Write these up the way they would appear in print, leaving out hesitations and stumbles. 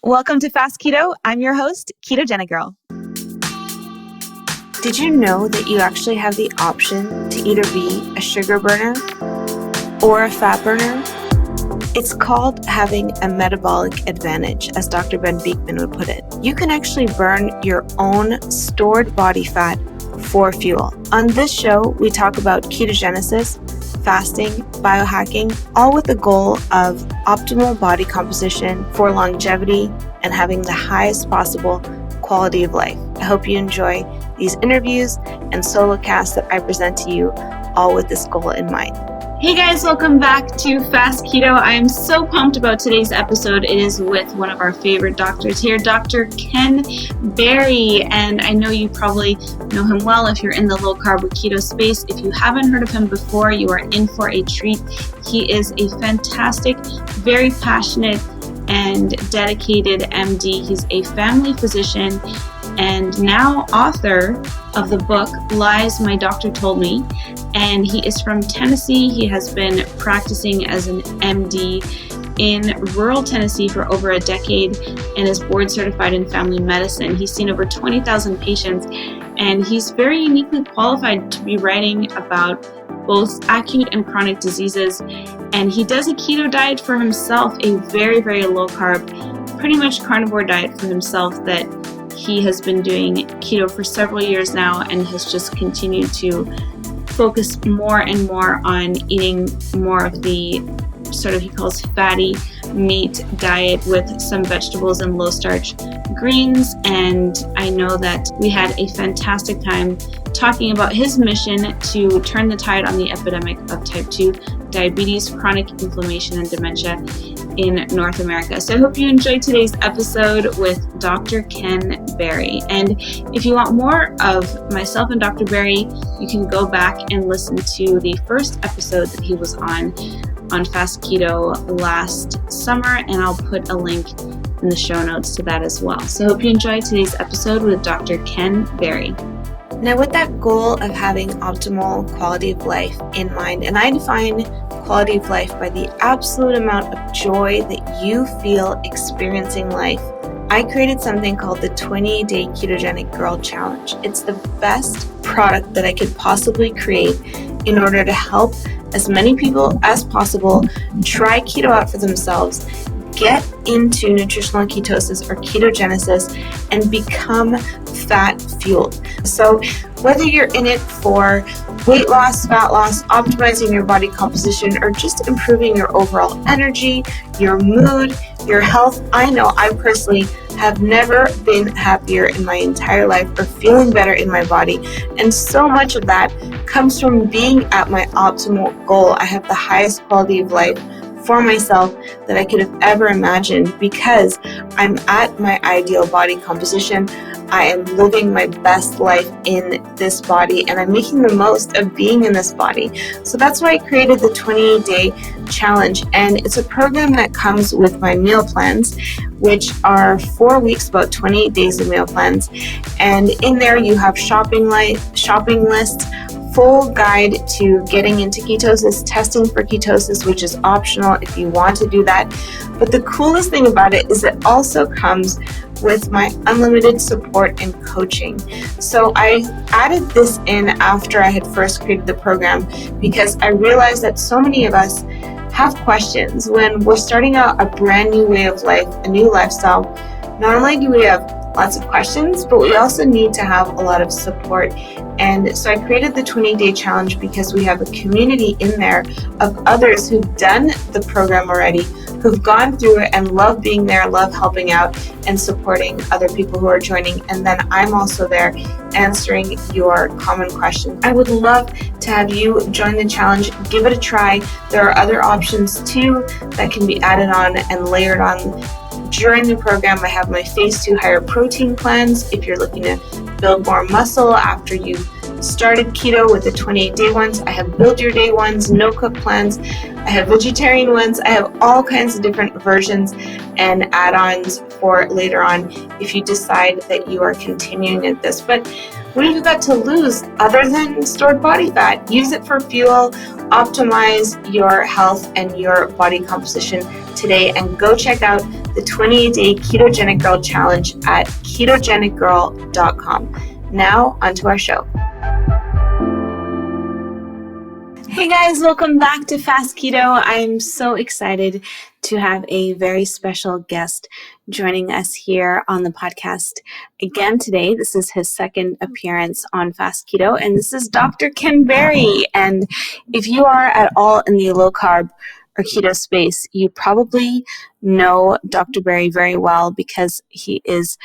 Welcome to Fast Keto. I'm your host, Ketogenic Girl. Did you know that you actually have the option to either be a sugar burner or a fat burner? It's called having a metabolic advantage, as Dr. Ben Beekman would put it. You can actually burn your own stored body fat for fuel. On this show, we talk about ketogenesis, fasting, biohacking, all with the goal of optimal body composition for longevity and having the highest possible quality of life. I hope you enjoy these interviews and solo casts that I present to you, all with this goal in mind. Hey guys, welcome back to Fast Keto. I am so pumped about today's episode. It is with one of our favorite doctors here, Dr. Ken Berry. And I know you probably know him well if you're in the low carb or keto space. If you haven't heard of him before, you are in for a treat. He is a fantastic, very passionate and dedicated MD. He's a family physician and now author of the book Lies My Doctor Told Me. And he is from Tennessee. He has been practicing as an MD in rural Tennessee for over a decade and is board certified in family medicine. He's seen over 20,000 patients, and he's very uniquely qualified to be writing about both acute and chronic diseases. And he does a keto diet for himself, a very, very low carb, pretty much carnivore diet for himself that he has been doing keto for several years now and has just continued to focus more and more on eating more of the sort of, he calls fatty meat diet with some vegetables and low starch greens. And I know that we had a fantastic time talking about his mission to turn the tide on the epidemic of type 2 diabetes, chronic inflammation, and dementia in North America. So I hope you enjoyed today's episode with Dr. Ken Berry. And if you want more of myself and Dr. Berry, you can go back and listen to the first episode that he was on Fast Keto last summer, and I'll put a link in the show notes to that as well. So I hope you enjoyed today's episode with Dr. Ken Berry. Now, with that goal of having optimal quality of life in mind, and I define quality of life by the absolute amount of joy that you feel experiencing life, I created something called the 20-Day Ketogenic Girl Challenge. It's the best product that I could possibly create in order to help as many people as possible try keto out for themselves, get into nutritional ketosis or ketogenesis, and become fat fueled. So whether you're in it for weight loss, fat loss, optimizing your body composition, or just improving your overall energy, your mood, your health, I know I personally have never been happier in my entire life or feeling better in my body. And so much of that comes from being at my optimal goal. I have the highest quality of life for myself that I could have ever imagined because I'm at my ideal body composition. I am living my best life in this body, and I'm making the most of being in this body. So that's why I created the 20-Day Challenge, and it's a program that comes with my meal plans, which are 4 weeks, about 28 days of meal plans. And in there you have shopping lists, full guide to getting into ketosis, testing for ketosis, which is optional if you want to do that. But the coolest thing about it is it also comes with my unlimited support and coaching. So I added this in after I had first created the program because I realized that so many of us have questions when we're starting out a brand new way of life, a new lifestyle. Not only do we have lots of questions, but we also need to have a lot of support. And so I created the 20-Day Challenge because we have a community in there of others who've done the program already, who've gone through it and love being there, love helping out and supporting other people who are joining. And then I'm also there answering your common questions. I would love to have you join the challenge, give it a try. There are other options too that can be added on and layered on. During the program, I have my phase 2 higher protein plans. If you're looking to build more muscle after you've started keto with the 28-day ones, I have build your day ones, no cook plans. I have vegetarian ones. I have all kinds of different versions and add-ons for later on if you decide that you are continuing at this. But what have you got to lose other than stored body fat? Use it for fuel, optimize your health and your body composition today, and go check out the 28-day Ketogenic Girl Challenge at ketogenicgirl.com. Now, onto our show. Hey guys, welcome back to Fast Keto. I'm so excited to have a very special guest joining us here on the podcast again today. This is his second appearance on Fast Keto, and this is Dr. Ken Berry. And if you are at all in the low carb or keto space, you probably know Dr. Berry very well because he is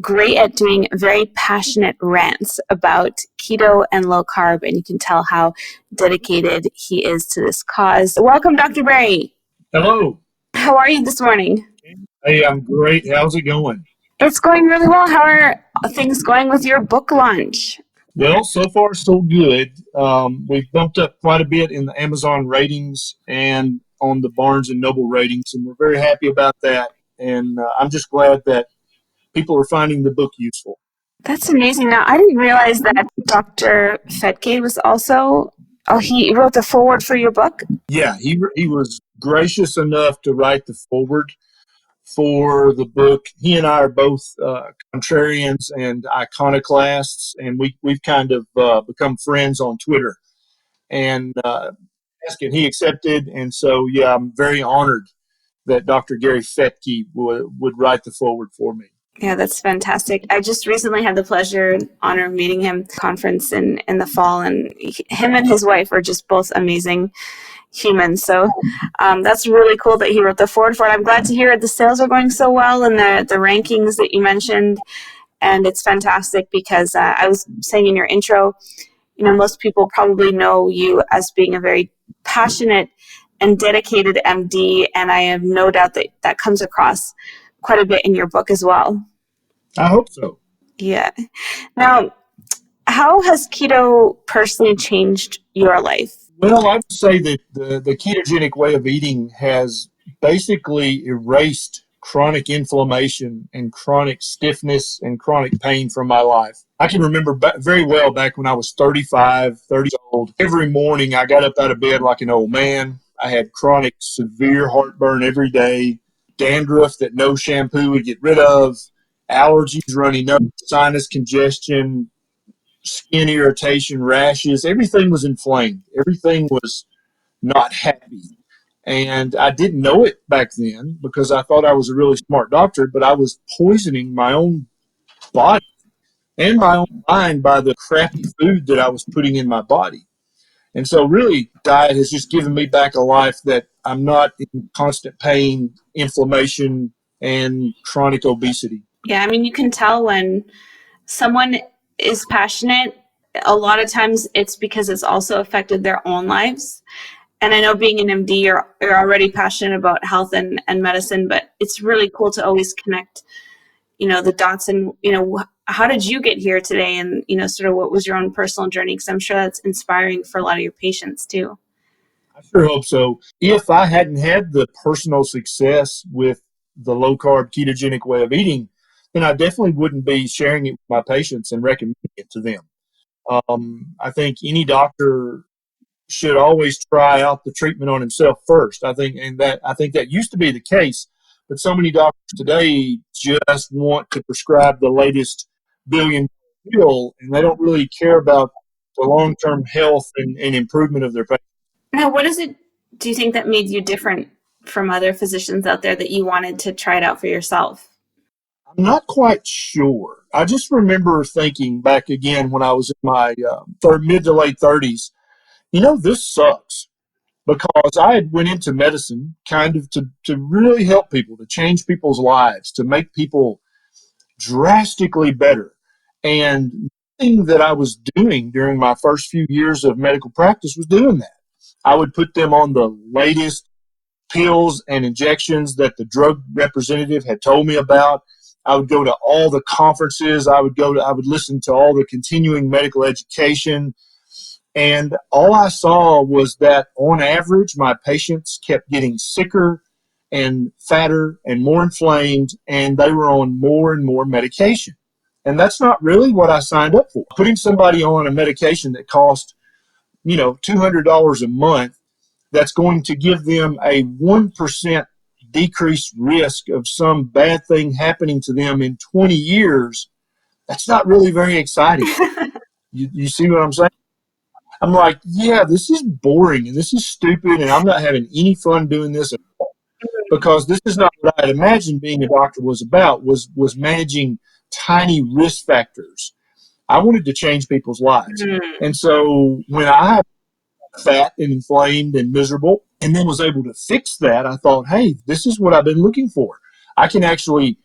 great at doing very passionate rants about keto and low carb, and you can tell how dedicated he is to this cause. Welcome, Dr. Berry. Hello. How are you this morning? Hey, I'm great. How's it going? It's going really well. How are things going with your book launch? Well, so far so good. We've bumped up quite a bit in the Amazon ratings and on the Barnes and Noble ratings, and we're very happy about that. And I'm just glad that people are finding the book useful. That's amazing. Now, I didn't realize that Dr. Fetke was also, he wrote the foreword for your book? Yeah, he was gracious enough to write the foreword for the book. He and I are both contrarians and iconoclasts, and we've kind of become friends on Twitter. And he accepted, and so yeah, I'm very honored that Dr. Gary Fetke would write the foreword for me. Yeah, that's fantastic. I just recently had the pleasure and honor of meeting him at a conference in the fall, and him and his wife are just both amazing humans. So that's really cool that he wrote the foreword for it. I'm glad to hear the sales are going so well and the rankings that you mentioned. And it's fantastic because I was saying in your intro, you know, most people probably know you as being a very passionate and dedicated MD, and I have no doubt that that comes across quite a bit in your book as well. I hope so. Yeah. Now, how has keto personally changed your life? Well, I would say that the ketogenic way of eating has basically erased chronic inflammation and chronic stiffness and chronic pain from my life. I can remember very well back when I was 30 years old. Every morning I got up out of bed like an old man. I had chronic severe heartburn every day, dandruff that no shampoo would get rid of, allergies, runny nose, sinus congestion, skin irritation, rashes. Everything was inflamed. Everything was not happy. And I didn't know it back then because I thought I was a really smart doctor, but I was poisoning my own body and my own mind by the crappy food that I was putting in my body. And so really, diet has just given me back a life that I'm not in constant pain, inflammation, and chronic obesity. Yeah, I mean, you can tell when someone is passionate, a lot of times it's because it's also affected their own lives. And I know being an MD, you're already passionate about health and medicine, but it's really cool to always connect, you know, the dots and, you know, how did you get here today? And, you know, sort of what was your own personal journey? Because I'm sure that's inspiring for a lot of your patients too. I sure hope so. If I hadn't had the personal success with the low carb ketogenic way of eating, then I definitely wouldn't be sharing it with my patients and recommending it to them. I think any doctor should always try out the treatment on himself first. I think that used to be the case, but so many doctors today just want to prescribe the latest billion pill, and they don't really care about the long-term health and improvement of their patients. Now, what is it, do you think, that made you different from other physicians out there that you wanted to try it out for yourself? I'm not quite sure. I just remember thinking back again when I was in my mid to late 30s, you know, this sucks. Because I had went into medicine kind of to really help people, to change people's lives, to make people drastically better. And nothing that I was doing during my first few years of medical practice was doing that. I would put them on the latest pills and injections that the drug representative had told me about. I would go to all the conferences. I would listen to all the continuing medical education. And all I saw was that on average, my patients kept getting sicker and fatter and more inflamed, and they were on more and more medication. And that's not really what I signed up for. Putting somebody on a medication that cost, $200 a month, that's going to give them a 1% decreased risk of some bad thing happening to them in 20 years, that's not really very exciting. You see what I'm saying? I'm like, yeah, this is boring and this is stupid, and I'm not having any fun doing this because this is not what I had imagined being a doctor was about, was managing tiny risk factors. I wanted to change people's lives. And so when I got fat and inflamed and miserable and then was able to fix that, I thought, hey, this is what I've been looking for. I can actually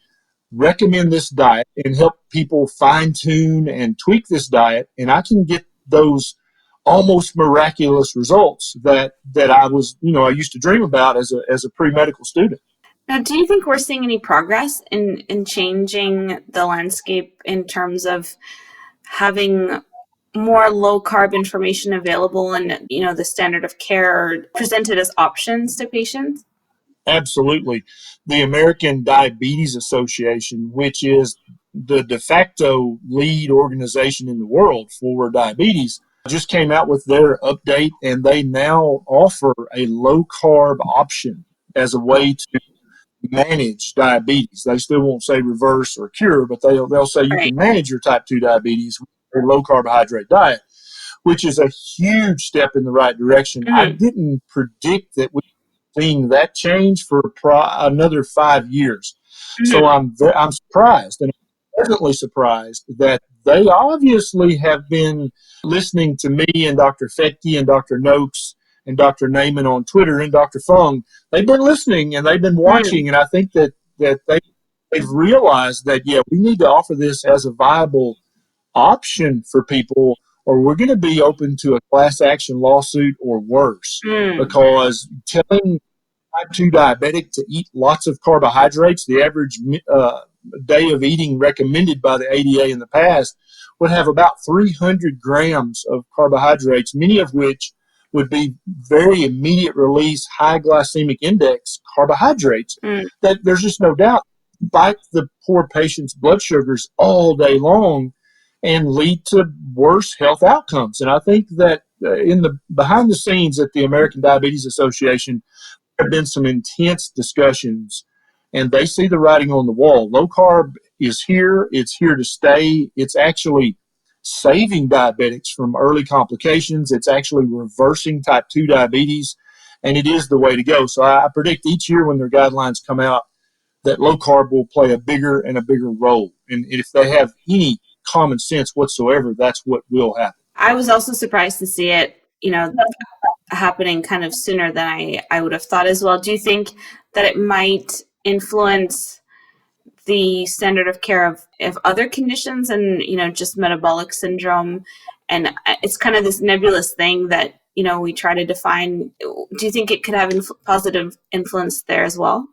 recommend this diet and help people fine tune and tweak this diet, and I can get those almost miraculous results that I was, I used to dream about as a pre-medical student. Now, do you think we're seeing any progress in changing the landscape in terms of having more low carb information available and, the standard of care presented as options to patients? Absolutely. The American Diabetes Association, which is the de facto lead organization in the world for diabetes, just came out with their update, and they now offer a low carb option as a way to manage diabetes. They still won't say reverse or cure, but they'll say you can manage your type 2 diabetes with a low carbohydrate diet, which is a huge step in the right direction. I didn't predict that we seeing that change for another 5 years. So I'm surprised, and I'm pleasantly surprised that they obviously have been listening to me and Dr. Fettke and Dr. Noakes and Dr. Naiman on Twitter and Dr. Fung. They've been listening and they've been watching, and I think that they've realized that, yeah, we need to offer this as a viable option for people, or we're going to be open to a class action lawsuit or worse. Because telling type 2 diabetic to eat lots of carbohydrates, the average day of eating recommended by the ADA in the past would have about 300 grams of carbohydrates, many of which would be very immediate release, high glycemic index carbohydrates that there's just no doubt spike the poor patient's blood sugars all day long and lead to worse health outcomes. And I think that in the behind the scenes at the American Diabetes Association, there have been some intense discussions, and they see the writing on the wall. Low carb is here. It's here to stay. It's actually saving diabetics from early complications. It's actually reversing type 2 diabetes, and it is the way to go. So I predict each year when their guidelines come out that low carb will play a bigger and a bigger role. And if they have any common sense whatsoever, that's what will happen. I was also surprised to see it, happening kind of sooner than I would have thought as well. Do you think that it might influence the standard of care of other conditions and, just metabolic syndrome? And it's kind of this nebulous thing that, we try to define. Do you think it could have positive influence there as well?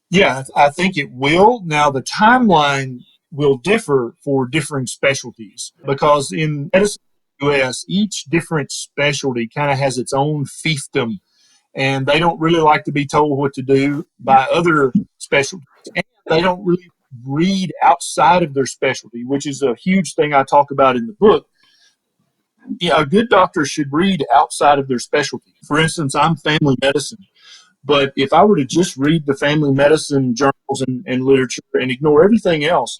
Yeah, I think it will. Now, the timeline will differ for differing specialties because in medicine in the U.S., each different specialty kind of has its own fiefdom, and they don't really like to be told what to do by other specialties. And they don't really read outside of their specialty, which is a huge thing I talk about in the book. Yeah, a good doctor should read outside of their specialty. For instance, I'm family medicine. But if I were to just read the family medicine journals and literature and ignore everything else,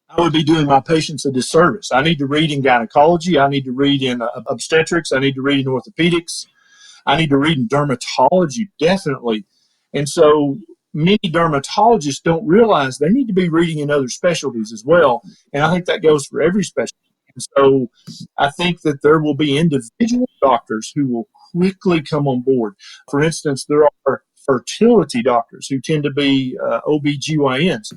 I would be doing my patients a disservice. I need to read in gynecology. I need to read in obstetrics. I need to read in orthopedics. I need to read in dermatology, definitely. And so many dermatologists don't realize they need to be reading in other specialties as well. And I think that goes for every specialty. And so I think that there will be individual doctors who will quickly come on board. For instance, there are fertility doctors who tend to be OBGYNs.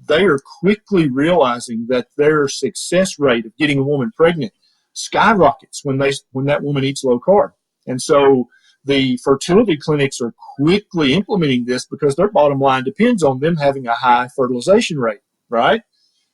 They are quickly realizing that their success rate of getting a woman pregnant skyrockets when that woman eats low carb. And so the fertility clinics are quickly implementing this because their bottom line depends on them having a high fertilization rate, right?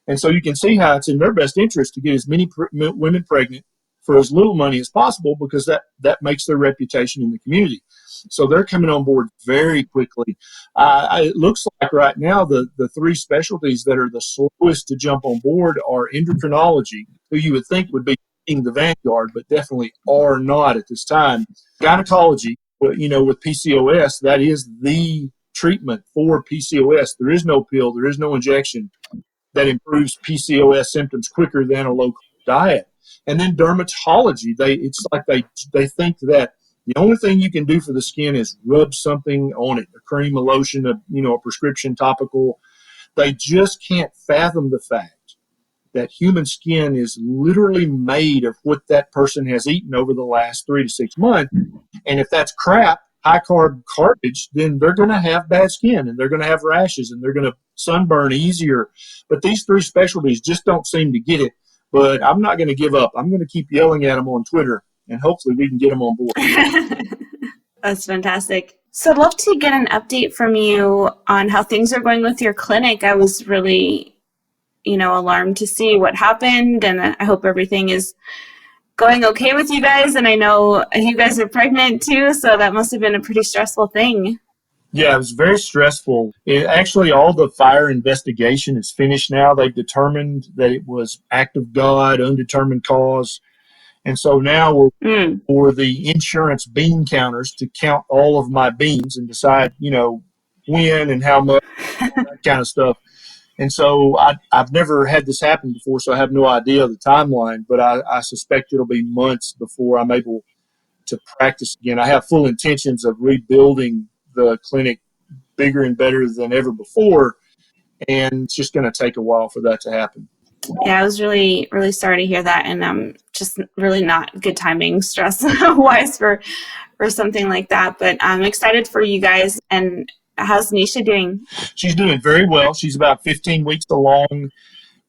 And so you can see how it's in their best interest to get as many women pregnant for as little money as possible because that makes their reputation in the community. So they're coming on board very quickly. It looks like right now the three specialties that are the slowest to jump on board are endocrinology, who you would think would be in the vanguard, but definitely are not at this time. Gynecology, with PCOS, that is the treatment for PCOS. There is no pill, there is no injection that improves PCOS symptoms quicker than a low carb diet. And then dermatology, it's like they think that the only thing you can do for the skin is rub something on it, a cream, a lotion, a prescription topical. They just can't fathom the fact that human skin is literally made of what that person has eaten over the last 3 to 6 months. And if that's crap, high carb garbage, then they're going to have bad skin and they're going to have rashes and they're going to sunburn easier. But these three specialties just don't seem to get it. But I'm not going to give up. I'm going to keep yelling at them on Twitter, and hopefully we can get them on board. That's fantastic. So I'd love to get an update from you on how things are going with your clinic. I was really, alarmed to see what happened, and I hope everything is going okay with you guys. And I know you guys are pregnant too, so that must have been a pretty stressful thing. Yeah, it was very stressful. Actually, all the fire investigation is finished now. They've determined that it was act of God, undetermined cause. And so now we're for the insurance bean counters to count all of my beans and decide, when and how much, that kind of stuff. And so I've never had this happen before, so I have no idea the timeline, but I suspect it'll be months before I'm able to practice again. I have full intentions of rebuilding the clinic bigger and better than ever before, and it's just going to take a while for that to happen. Yeah, I was really, really sorry to hear that, and just really not good timing, stress-wise for something like that. But I'm excited for you guys. And how's Nisha doing? She's doing very well. She's about 15 weeks along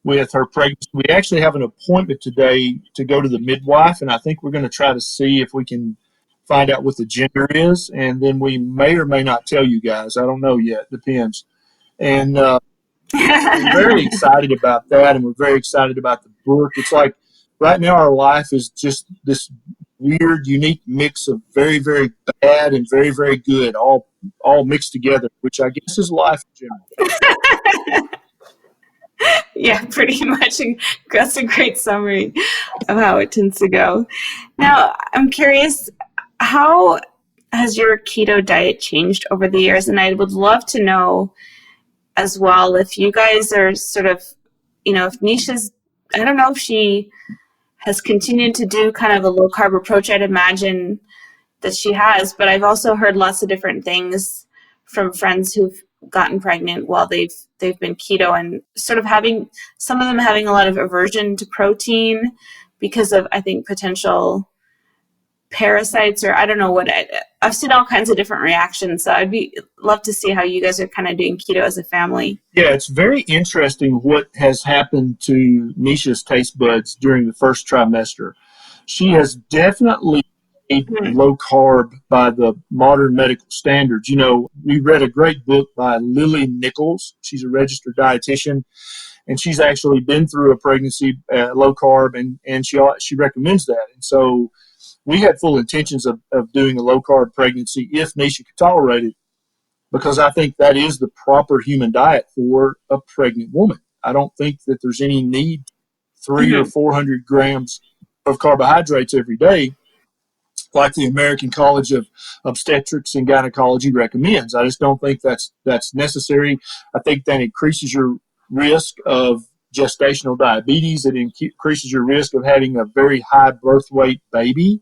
with her pregnancy. We actually have an appointment today to go to the midwife, and I think we're going to try to see if we can find out what the gender is, and then we may or may not tell you guys. I don't know yet. Depends. And we're very excited about that, and we're very excited about the book. It's like right now our life is just this weird, unique mix of very, very bad and very, very good, all mixed together, which I guess is life in general. Yeah, pretty much. That's a great summary of how it tends to go. Now, I'm curious, how has your keto diet changed over the years? And I would love to know as well if you guys are sort of, if Nisha's, I don't know if she has continued to do kind of a low carb approach. I'd imagine that she has, but I've also heard lots of different things from friends who've gotten pregnant while they've been keto, and sort of some of them having a lot of aversion to protein because of, I think, potential parasites, or I don't know what. I've seen all kinds of different reactions, so I'd love to see how you guys are kind of doing keto as a family. Yeah, it's very interesting what has happened to Nisha's taste buds during the first trimester. She has definitely low carb by the modern medical standards. We read a great book by Lily Nichols. She's a registered dietitian, and she's actually been through a pregnancy low carb, and she recommends that. And so we had full intentions of doing a low carb pregnancy if Nisha could tolerate it, because I think that is the proper human diet for a pregnant woman. I don't think that there's any need 300 or 400 grams of carbohydrates every day, like the American College of Obstetrics and Gynecology recommends. I just don't think that's necessary. I think that increases your risk of gestational diabetes. It increases your risk of having a very high birth weight baby,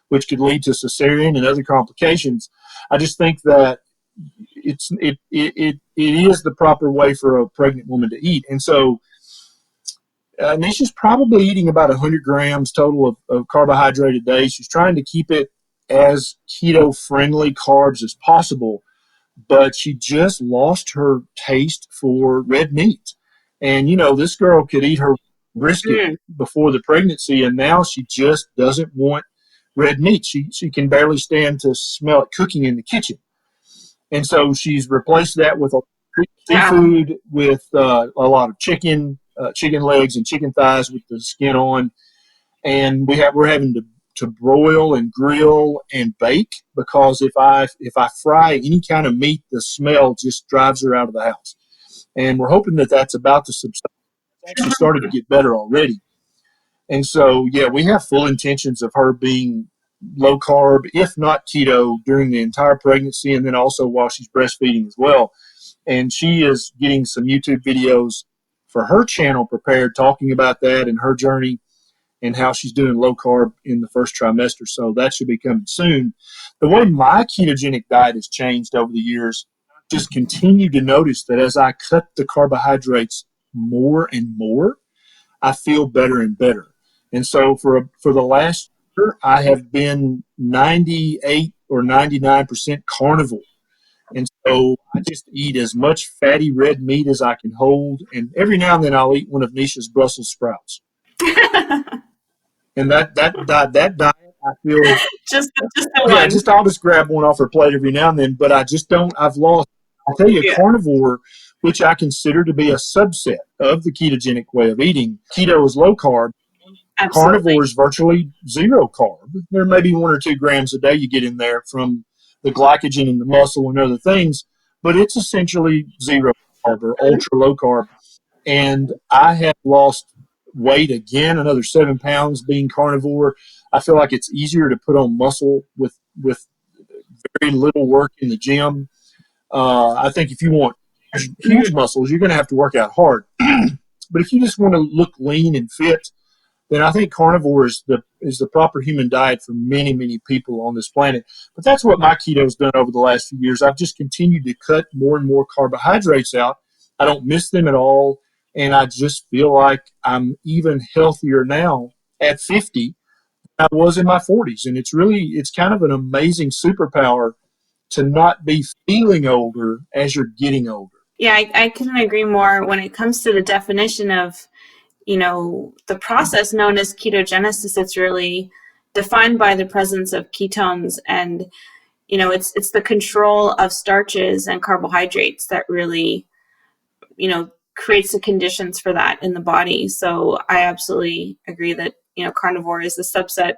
which could lead to cesarean and other complications. I just think that it is the proper way for a pregnant woman to eat. And so Nisha's probably eating about 100 grams total of carbohydrate a day. She's trying to keep it as keto-friendly carbs as possible, but she just lost her taste for red meat. And, this girl could eat her brisket before the pregnancy, and now she just doesn't want red meat. She can barely stand to smell it cooking in the kitchen. And so she's replaced that with seafood, with a lot of chicken legs and chicken thighs with the skin on, and we're having to broil and grill and bake, because if I fry any kind of meat, the smell just drives her out of the house. And we're hoping that that's about to subside. It's actually started to get better already. And so, yeah, we have full intentions of her being low carb, if not keto, during the entire pregnancy, and then also while she's breastfeeding as well. And she is getting some YouTube videos for her channel prepared, talking about that and her journey and how she's doing low carb in the first trimester. So that should be coming soon. The way my ketogenic diet has changed over the years, just continue to notice that as I cut the carbohydrates more and more, I feel better and better. And so for the last year, I have been 98 or 99% carnivore. And so I just eat as much fatty red meat as I can hold. And every now and then I'll eat one of Nisha's Brussels sprouts. And that diet, I feel, just the yeah, one. just I'll just grab one off her plate every now and then. But I just don't. I've lost. I'll tell you, Yeah, carnivore, which I consider to be a subset of the ketogenic way of eating. Keto is low carb. absolutely. Carnivore is virtually zero carb. There may be 1 or 2 grams a day you get in there from the glycogen in the muscle and other things, but it's essentially zero carb or ultra low carb. And I have lost weight again, another 7 pounds being carnivore. I feel like it's easier to put on muscle with very little work in the gym. I think if you want huge muscles, you're going to have to work out hard. But if you just want to look lean and fit, then I think carnivore is the proper human diet for many, many people on this planet. But that's what my keto's done over the last few years. I've just continued to cut more and more carbohydrates out. I don't miss them at all. And I just feel like I'm even healthier now at 50 than I was in my 40s. And it's kind of an amazing superpower to not be feeling older as you're getting older. Yeah, I couldn't agree more when it comes to the definition of, the process known as ketogenesis. It's really defined by the presence of ketones, and it's the control of starches and carbohydrates that really creates the conditions for that in the body. So I absolutely agree that carnivore is a subset.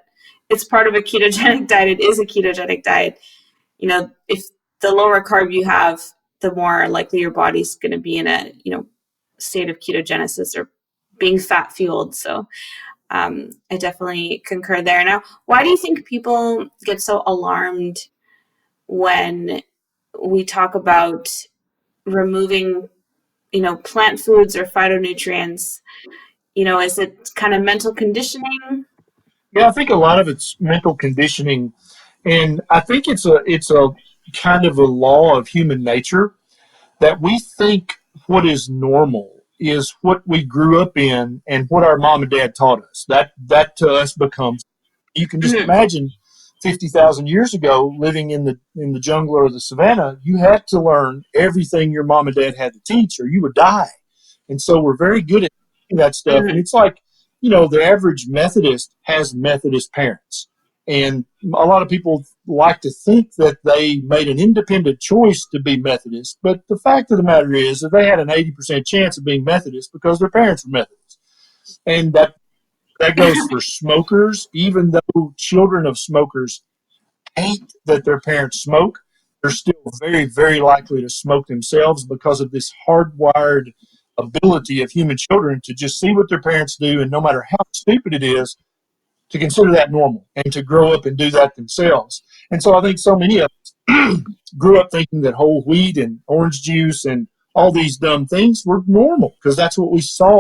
It's part of a ketogenic diet. It is a ketogenic diet. If the lower carb you have, the more likely your body's going to be in a state of ketogenesis or being fat fueled. So I definitely concur there. Now, why do you think people get so alarmed when we talk about removing, plant foods or phytonutrients? Is it kind of mental conditioning? Yeah, I think a lot of it's mental conditioning, and I think it's a kind of a law of human nature that we think what is normal is what we grew up in and what our mom and dad taught us. That to us becomes, you can just Mm-hmm. imagine 50,000 years ago living in the jungle or the savannah, you had to learn everything your mom and dad had to teach or you would die. And so we're very good at that stuff. And Mm-hmm. it's like, the average Methodist has Methodist parents. And a lot of people like to think that they made an independent choice to be Methodist. But the fact of the matter is that they had an 80% chance of being Methodist because their parents were Methodist. And that goes for smokers, even though children of smokers hate that their parents smoke, they're still very, very likely to smoke themselves because of this hardwired ability of human children to just see what their parents do, and no matter how stupid it is, to consider that normal and to grow up and do that themselves. And so I think so many of us grew up thinking that whole wheat and orange juice and all these dumb things were normal because that's what we saw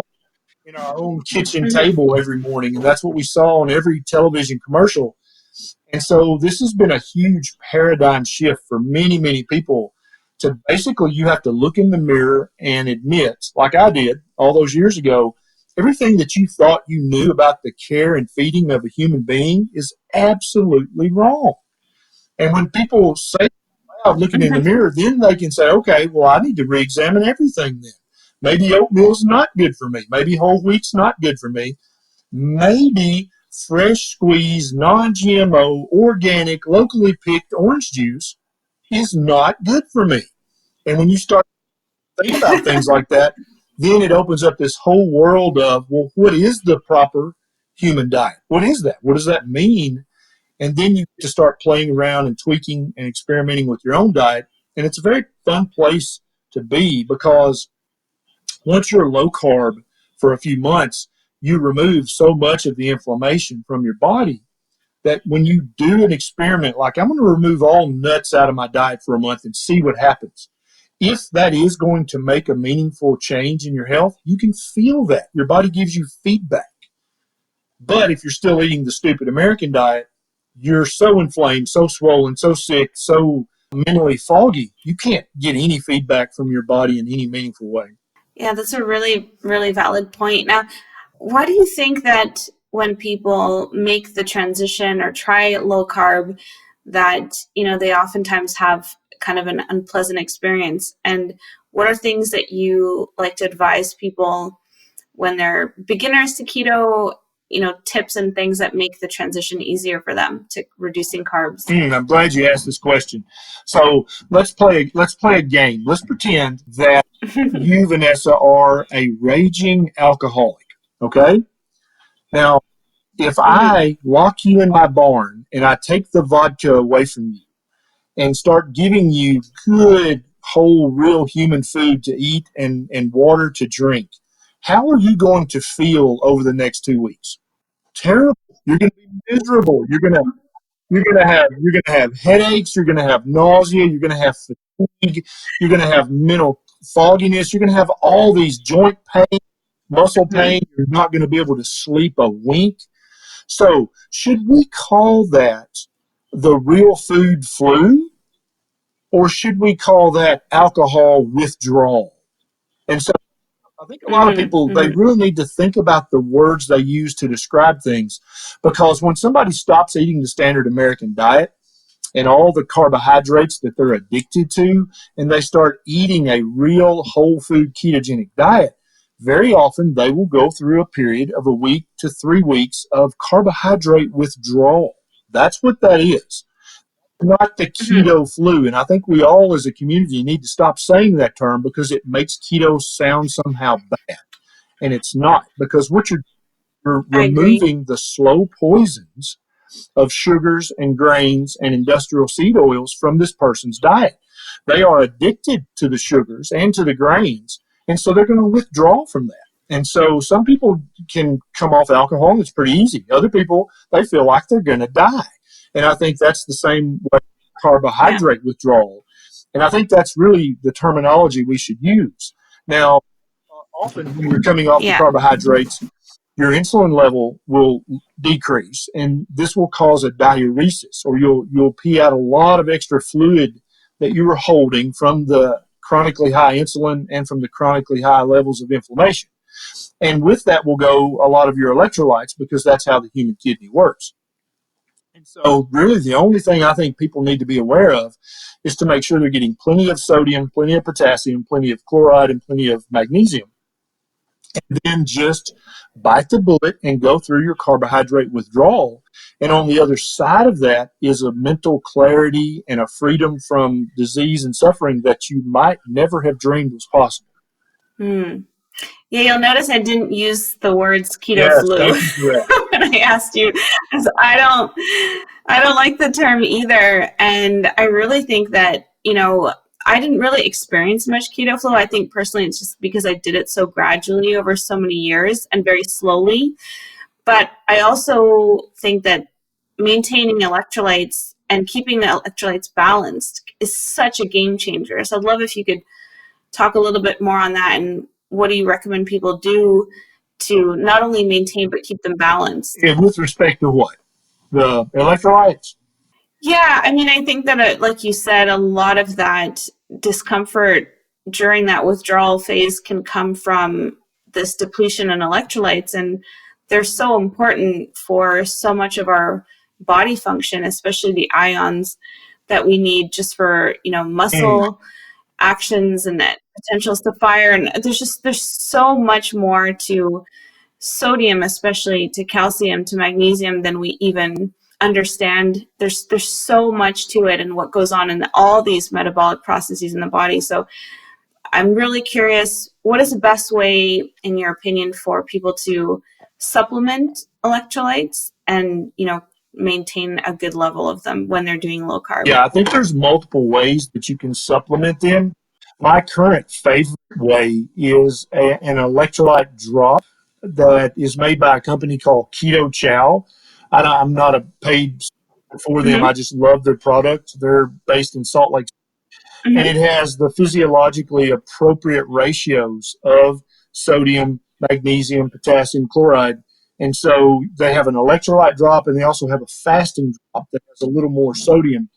in our own kitchen Mm-hmm. table every morning, and that's what we saw on every television commercial. And so this has been a huge paradigm shift for many, many people to basically you have to look in the mirror and admit, like I did all those years ago, everything that you thought you knew about the care and feeding of a human being is absolutely wrong. And when people say out looking in the mirror, then they can say, okay, well, I need to re-examine everything then. Maybe oatmeal's not good for me. Maybe whole wheat's not good for me. Maybe fresh squeezed, non-GMO, organic, locally picked orange juice is not good for me. And when you start thinking about things like that, then it opens up this whole world of, well, what is the proper human diet? What is that? What does that mean? And then you get to start playing around and tweaking and experimenting with your own diet. And it's a very fun place to be because once you're low carb for a few months, you remove so much of the inflammation from your body that when you do an experiment, like I'm going to remove all nuts out of my diet for a month and see what happens. If that is going to make a meaningful change in your health, you can feel that. Your body gives you feedback. But if you're still eating the stupid American diet, you're so inflamed, so swollen, so sick, so mentally foggy, you can't get any feedback from your body in any meaningful way. Yeah, that's a really, really valid point. Now, why do you think that when people make the transition or try low carb, that, they oftentimes have kind of an unpleasant experience? And what are things that you like to advise people when they're beginners to keto, tips and things that make the transition easier for them to reducing carbs? I'm glad you asked this question. So let's play a game. Let's pretend that you, Vanessa, are a raging alcoholic. Okay. Now, if Mm-hmm. I lock you in my barn and I take the vodka away from you and start giving you good, whole, real human food to eat and water to drink, how are you going to feel over the next 2 weeks? Terrible. You're going to be miserable. You're gonna have headaches. You're gonna have nausea. You're gonna have fatigue. You're gonna have mental fogginess. You're gonna have all these joint pain, muscle pain. You're not gonna be able to sleep a wink. So, should we call that the real food flu, or should we call that alcohol withdrawal? And so, I think a lot of Mm-hmm. people, they Mm-hmm. really need to think about the words they use to describe things, because when somebody stops eating the standard American diet and all the carbohydrates that they're addicted to, and they start eating a real whole food ketogenic diet, very often they will go through a period of a week to 3 weeks of carbohydrate withdrawal. That's what that is, not the Mm-hmm. keto flu. And I think we all as a community need to stop saying that term because it makes keto sound somehow bad. And it's not, because what you're I agree. removing the slow poisons of sugars and grains and industrial seed oils from this person's diet. They are addicted to the sugars and to the grains, and so they're going to withdraw from that. And so some people can come off alcohol and it's pretty easy. Other people, they feel like they're going to die. And I think that's the same way Yeah. carbohydrate withdrawal. And I think that's really the terminology we should use. Now, often when you're coming off the Yeah. carbohydrates, your insulin level will decrease, and this will cause a diuresis, or you'll pee out a lot of extra fluid that you were holding from the chronically high insulin and from the chronically high levels of inflammation. And with that will go a lot of your electrolytes, because that's how the human kidney works. And so, really, the only thing I think people need to be aware of is to make sure they're getting plenty of sodium, plenty of potassium, plenty of chloride, and plenty of magnesium, then just bite the bullet and go through your carbohydrate withdrawal. And on the other side of that is a mental clarity and a freedom from disease and suffering that you might never have dreamed was possible. Hmm. Yeah, you'll notice I didn't use the words keto Yes, flu thank you for that. when I asked you, because I don't like the term either, and I really think that I didn't really experience much keto flu. I think personally it's just because I did it so gradually over so many years and very slowly. But I also think that maintaining electrolytes and keeping the electrolytes balanced is such a game changer. So I'd love if you could talk a little bit more on that, and what do you recommend people do to not only maintain but keep them balanced? And with respect to what? The electrolytes? Yeah, I mean, I think that, like you said, a lot of that discomfort during that withdrawal phase can come from this depletion in electrolytes, and they're so important for so much of our body function, especially the ions that we need just for Mm. muscle actions and that potentials to fire. And there's so much more to sodium, especially to calcium, to magnesium, than we even understand. There's so much to it and what goes on in all these metabolic processes in the body. So I'm really curious, what is the best way, in your opinion, for people to supplement electrolytes and maintain a good level of them when they're doing low carb? Yeah, I think there's multiple ways that you can supplement them. My current favorite way is an electrolyte drop that is made by a company called Keto Gel. I'm not a paid for them. Mm-hmm. I just love their product. They're based in Salt Lake, and Mm-hmm. it has the physiologically appropriate ratios of sodium, magnesium, potassium, chloride. And so they have an electrolyte drop, and they also have a fasting drop that has a little more sodium.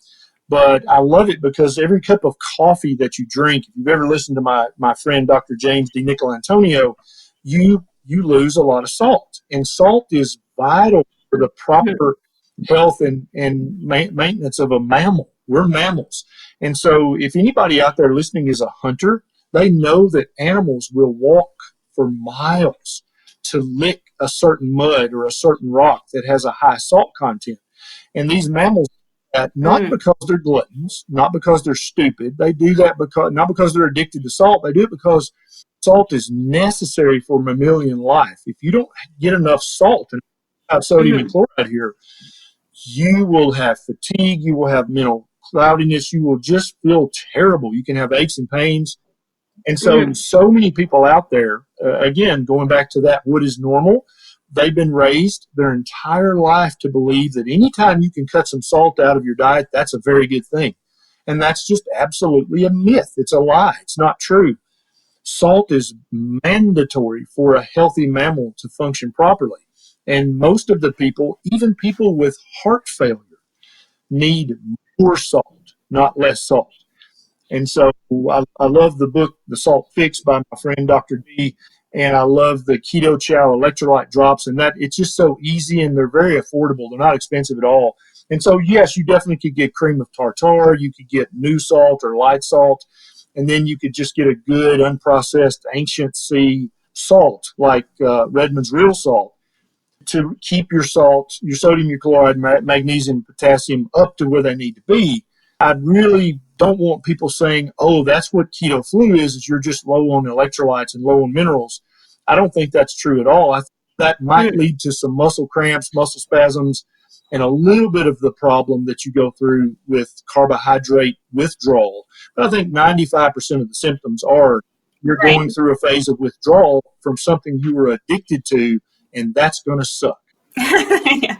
But I love it because every cup of coffee that you drink, if you've ever listened to my friend Dr. James D. Nicolantonio, you lose a lot of salt. And salt is vital for the proper health and maintenance of a mammal. We're mammals. And so if anybody out there listening is a hunter, they know that animals will walk for miles to lick a certain mud or a certain rock that has a high salt content. And these mammals that not Mm-hmm. because they're gluttons, not because they're stupid. They do that because not because they're addicted to salt. They do it because salt is necessary for mammalian life. If you don't get enough salt and sodium and Mm-hmm. chloride here, you will have fatigue. You will have mental cloudiness. You will just feel terrible. You can have aches and pains. And so, Mm-hmm. so many people out there, again, going back to that, what is normal? They've been raised their entire life to believe that anytime you can cut some salt out of your diet, that's a very good thing. And that's just absolutely a myth. It's a lie. It's not true. Salt is mandatory for a healthy mammal to function properly. And most of the people, even people with heart failure, need more salt, not less salt. And so I love the book, The Salt Fix by my friend Dr. D. And I love the Keto Gel electrolyte drops. And that it's just so easy and they're very affordable. They're not expensive at all. And so, yes, you definitely could get cream of tartar. You could get new salt or light salt. And then you could just get a good, unprocessed, ancient sea salt like Redmond's Real Salt to keep your salt, your sodium, your chloride, magnesium, potassium up to where they need to be. I really don't want people saying, "Oh, that's what keto flu is you're just low on electrolytes and low on minerals." I don't think that's true at all. I think that might lead to some muscle cramps, muscle spasms, and a little bit of the problem that you go through with carbohydrate withdrawal. But I think 95% of the symptoms are you're Right. going through a phase of withdrawal from something you were addicted to, and that's going to suck. Yeah.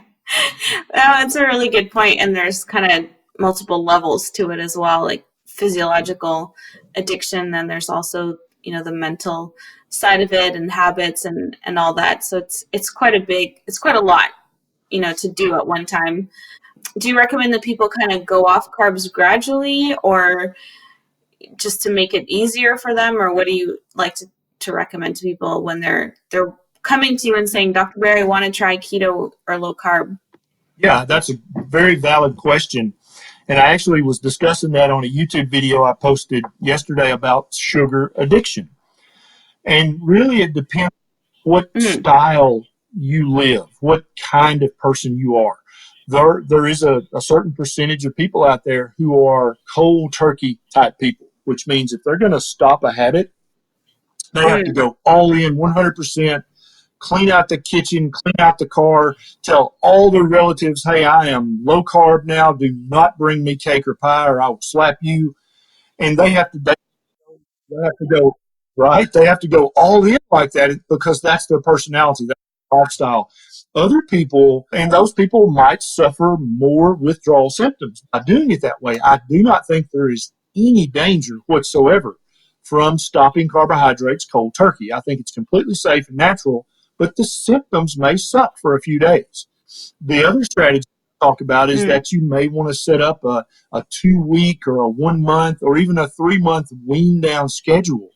That's a really good point, and there's kind of multiple levels to it as well, like physiological addiction. Then there's also the mental side of it and habits and all that. So it's quite a lot to do at one time. Do you recommend that people kind of go off carbs gradually, or just to make it easier for them, or what do you like to recommend to people when they're coming to you and saying, Dr. Barry, I want to try keto or low carb? Yeah, that's a very valid question. And I actually was discussing that on a YouTube video I posted yesterday about sugar addiction. And really, it depends what Mm, style you live, what kind of person you are. There is a certain percentage of people out there who are cold turkey type people, which means if they're going to stop a habit, they have to mm. go all in 100%, clean out the kitchen, clean out the car, tell all their relatives, hey, I am low carb now. Do not bring me cake or pie or I will slap you. And they have to go, right? They have to go all in like that because that's their personality, that's their lifestyle. Other people, and those people might suffer more withdrawal symptoms by doing it that way. I do not think there is any danger whatsoever from stopping carbohydrates cold turkey. I think it's completely safe and natural, but the symptoms may suck for a few days. The other strategy I talk about is Mm, that you may want to set up a 2 week or a 1 month or even a 3 month wean down schedule.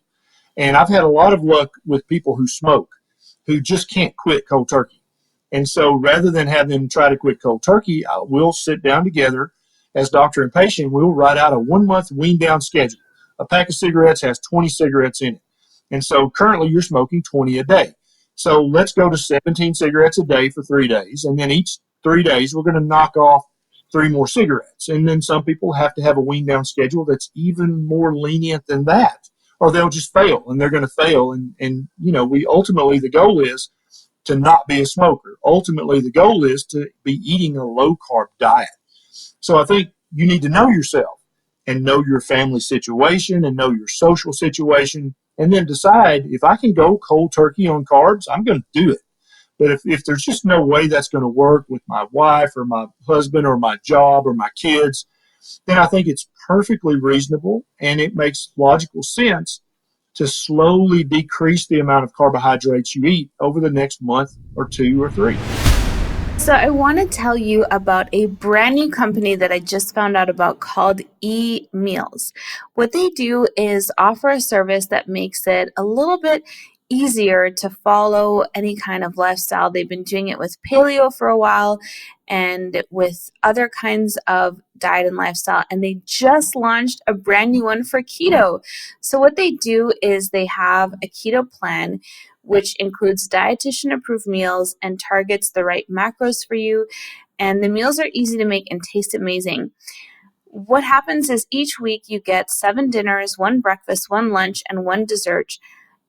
And I've had a lot of luck with people who smoke who just can't quit cold turkey. And so rather than have them try to quit cold turkey, we'll sit down together as doctor and patient. We'll write out a 1 month wean down schedule. A pack of cigarettes has 20 cigarettes in it. And so currently you're smoking 20 a day. So let's go to 17 cigarettes a day for 3 days. And then each 3 days, we're going to knock off three more cigarettes. And then some people have to have a wean down schedule that's even more lenient than that, or they'll just fail and they're going to fail. And, we ultimately, the goal is to not be a smoker. Ultimately, the goal is to be eating a low carb diet. So I think you need to know yourself and know your family situation and know your social situation and then decide if I can go cold turkey on carbs, I'm going to do it. But if there's just no way that's going to work with my wife or my husband or my job or my kids, then I think it's perfectly reasonable and it makes logical sense to slowly decrease the amount of carbohydrates you eat over the next month or 2 or 3. So I want to tell you about a brand new company that I just found out about called EMeals. What they do is offer a service that makes it a little bit easier to follow any kind of lifestyle. They've been doing it with paleo for a while and with other kinds of diet and lifestyle, and they just launched a brand new one for keto. So what they do is they have a keto plan which includes dietitian approved meals and targets the right macros for you. And the meals are easy to make and taste amazing. What happens is each week you get 7 dinners, 1 breakfast, 1 lunch, and 1 dessert.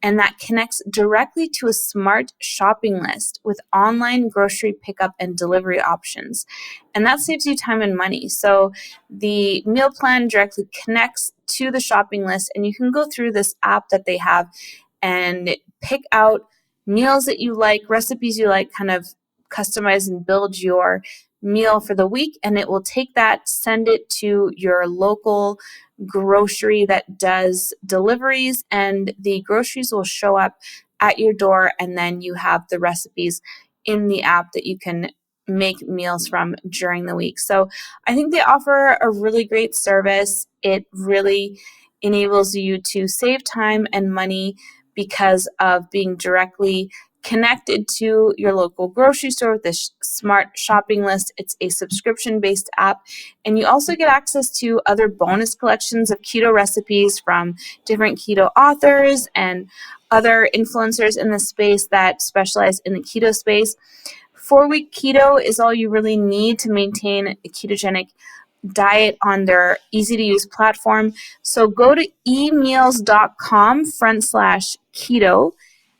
And that connects directly to a smart shopping list with online grocery pickup and delivery options. And that saves you time and money. So the meal plan directly connects to the shopping list, and you can go through this app that they have and pick out meals that you like, recipes you like, kind of customize and build your meal for the week. And it will take that, send it to your local grocery that does deliveries, and the groceries will show up at your door. And then you have the recipes in the app that you can make meals from during the week. So I think they offer a really great service. It really enables you to save time and money because of being directly connected to your local grocery store with this smart shopping list. It's a subscription-based app, and you also get access to other bonus collections of keto recipes from different keto authors and other influencers in the space that specialize in the keto space. 4-week keto is all you really need to maintain a ketogenic diet on their easy-to-use platform. So go to emeals.com/keto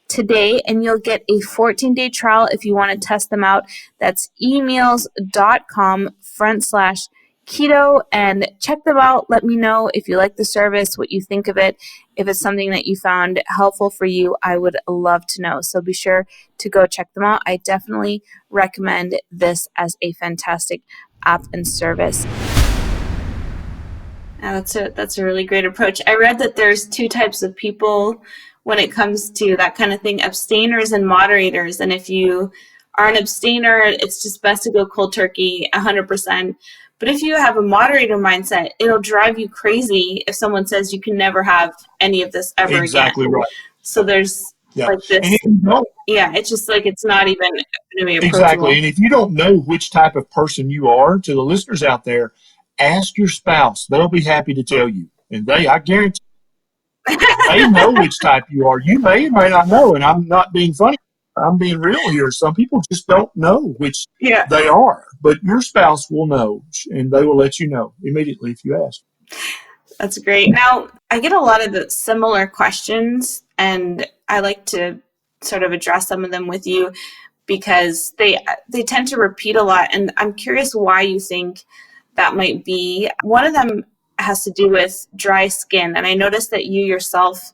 today, and you'll get a 14-day trial if you want to test them out. That's emeals.com/keto, and check them out. Let me know if you like the service, what you think of it. If it's something that you found helpful for you, I would love to know. So be sure to go check them out. I definitely recommend this as a fantastic app and service. That's a really great approach. I read that there's 2 types of people when it comes to that kind of thing, abstainers and moderators. And if you are an abstainer, it's just best to go cold turkey 100%. But if you have a moderator mindset, it'll drive you crazy if someone says you can never have any of this ever Exactly again. right. So there's like this. And if you don't, it's just like it's not even going to be approachable. exactly. And if you don't know which type of person you are, to the listeners out there, ask your spouse. They'll be happy to tell you. And I guarantee they know which type you are. You may or may not know, and I'm not being funny. I'm being real here. Some people just don't know which they are, but your spouse will know, and they will let you know immediately if you ask. That's great. Now, I get a lot of the similar questions, and I like to sort of address some of them with you because they tend to repeat a lot, and I'm curious why you think that might be. One of them has to do with dry skin, and I noticed that you yourself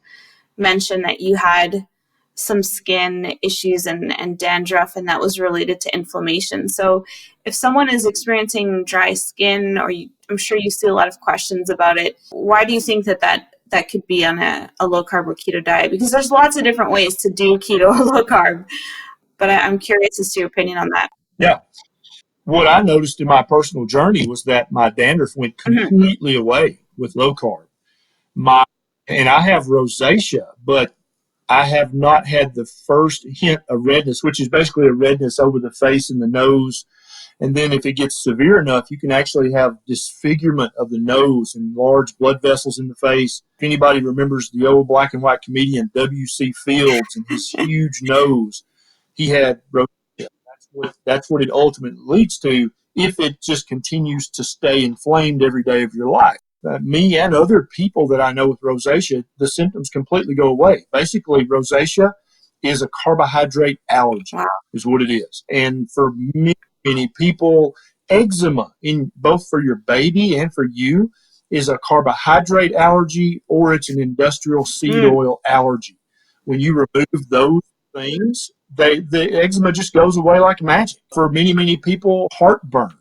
mentioned that you had some skin issues and dandruff, and that was related to inflammation. So if someone is experiencing dry skin, or I'm sure you see a lot of questions about it, why do you think that could be on a low carb or keto diet? Because there's lots of different ways to do keto or low carb, but I'm curious as to your opinion on that. Yeah. What I noticed in my personal journey was that my dandruff went completely away with low carb. And I have rosacea, but I have not had the first hint of redness, which is basically a redness over the face and the nose. And then if it gets severe enough, you can actually have disfigurement of the nose and large blood vessels in the face. If anybody remembers the old black and white comedian W.C. Fields and his huge nose, he had rosacea. That's what it ultimately leads to if it just continues to stay inflamed every day of your life. Me and other people that I know with rosacea, the symptoms completely go away. Basically, rosacea is a carbohydrate allergy, is what it is. And for many people, eczema, both for your baby and for you, is a carbohydrate allergy, or it's an industrial seed oil allergy. When you remove those things, the eczema just goes away like magic. For many, many people, heartburn.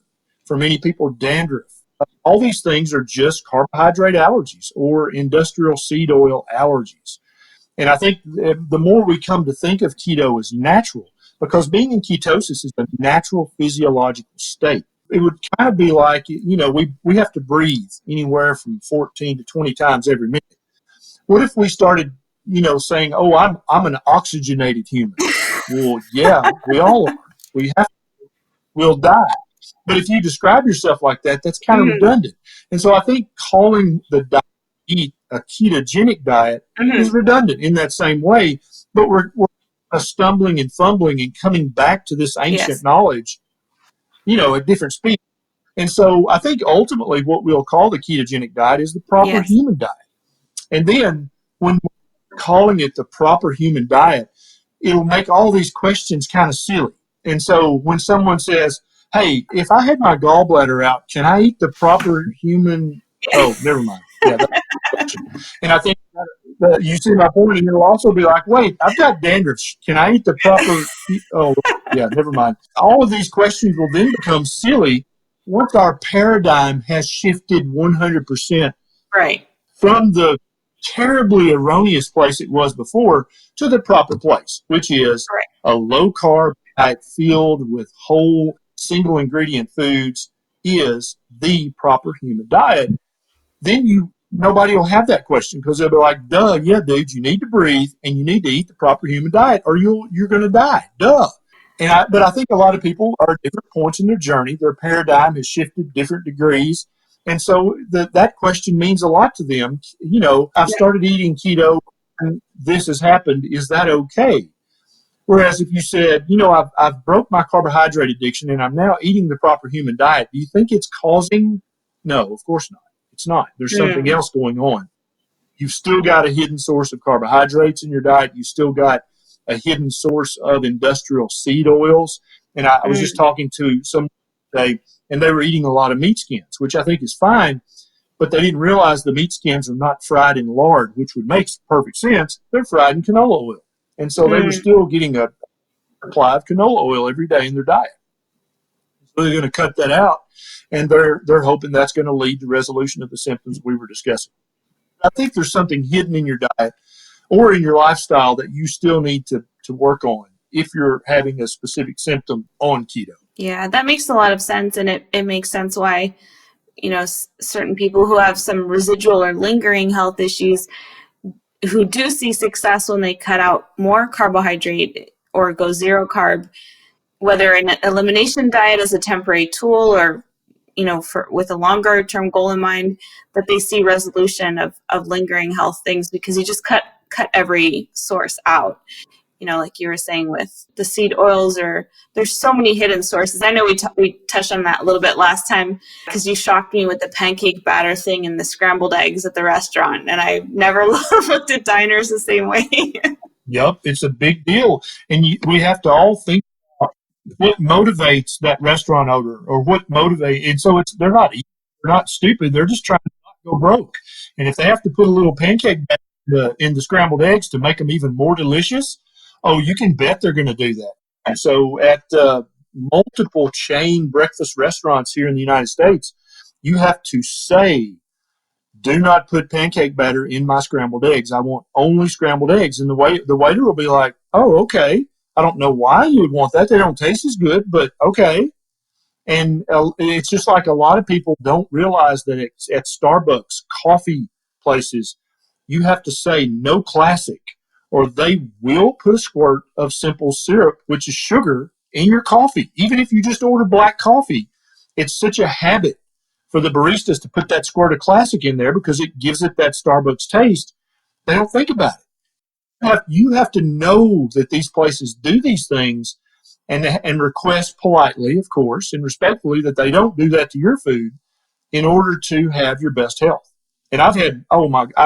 For many people, dandruff. All these things are just carbohydrate allergies or industrial seed oil allergies. And I think the more we come to think of keto as natural, because being in ketosis is a natural physiological state. It would kind of be like, we have to breathe anywhere from 14 to 20 times every minute. What if we started, saying, "Oh, I'm an oxygenated human"? Well, yeah, we all are. We'll die. But if you describe yourself like that, that's kind of redundant. And so I think calling the diet a ketogenic diet is redundant in that same way. But we're stumbling and fumbling and coming back to this ancient knowledge, at different speeds. And so I think ultimately what we'll call the ketogenic diet is the proper human diet. And then when we're calling it the proper human diet, it'll make all these questions kind of silly. And so when someone says, "Hey, if I had my gallbladder out, can I eat the proper human?" Oh, never mind. Yeah, that's the question. And I think that you see my point, and it'll also be like, "Wait, I've got dandruff. Can I eat the proper?" Oh, yeah, never mind. All of these questions will then become silly once our paradigm has shifted 100% from the terribly erroneous place it was before to the proper place, which is a low carb diet filled with whole single ingredient foods is the proper human diet. Then nobody will have that question because they'll be like, "Duh, yeah, dude, you need to breathe and you need to eat the proper human diet or you're going to die. Duh." But I think a lot of people are at different points in their journey. Their paradigm has shifted different degrees. And so that question means a lot to them. I've started eating keto and this has happened. Is that okay? Whereas if you said, I've broke my carbohydrate addiction and I'm now eating the proper human diet, do you think it's causing? No, of course not. It's not. There's something else going on. You've still got a hidden source of carbohydrates in your diet. You've still got a hidden source of industrial seed oils. And I was just talking to someone today, and they were eating a lot of meat skins, which I think is fine, but they didn't realize the meat skins are not fried in lard, which would make perfect sense. They're fried in canola oil. And so they were still getting a supply of canola oil every day in their diet. So they're going to cut that out, and they're hoping that's going to lead to resolution of the symptoms we were discussing. I think there's something hidden in your diet or in your lifestyle that you still need to work on if you're having a specific symptom on keto. Yeah, that makes a lot of sense. And it makes sense why, certain people who have some residual or lingering health issues who do see success when they cut out more carbohydrate or go zero carb, whether an elimination diet is a temporary tool or with a longer term goal in mind, that they see resolution of lingering health things because you just cut every source out. Like you were saying with the seed oils, or there's so many hidden sources. I know we touched on that a little bit last time because you shocked me with the pancake batter thing and the scrambled eggs at the restaurant. And I never looked at diners the same way. Yep, it's a big deal. And we have to all think what motivates that restaurant owner or what motivates. And so they're not stupid. They're just trying to not go broke. And if they have to put a little pancake batter in the scrambled eggs to make them even more delicious, oh, you can bet they're going to do that. And so at multiple chain breakfast restaurants here in the United States, you have to say, "Do not put pancake batter in my scrambled eggs. I want only scrambled eggs." And the waiter will be like, "Oh, okay. I don't know why you would want that. They don't taste as good, but okay." And it's just like a lot of people don't realize that at Starbucks, coffee places, you have to say "no classic," or they will put a squirt of simple syrup, which is sugar, in your coffee. Even if you just order black coffee, it's such a habit for the baristas to put that squirt of classic in there because it gives it that Starbucks taste. They don't think about it. You have to know that these places do these things and request politely, of course, and respectfully that they don't do that to your food in order to have your best health. And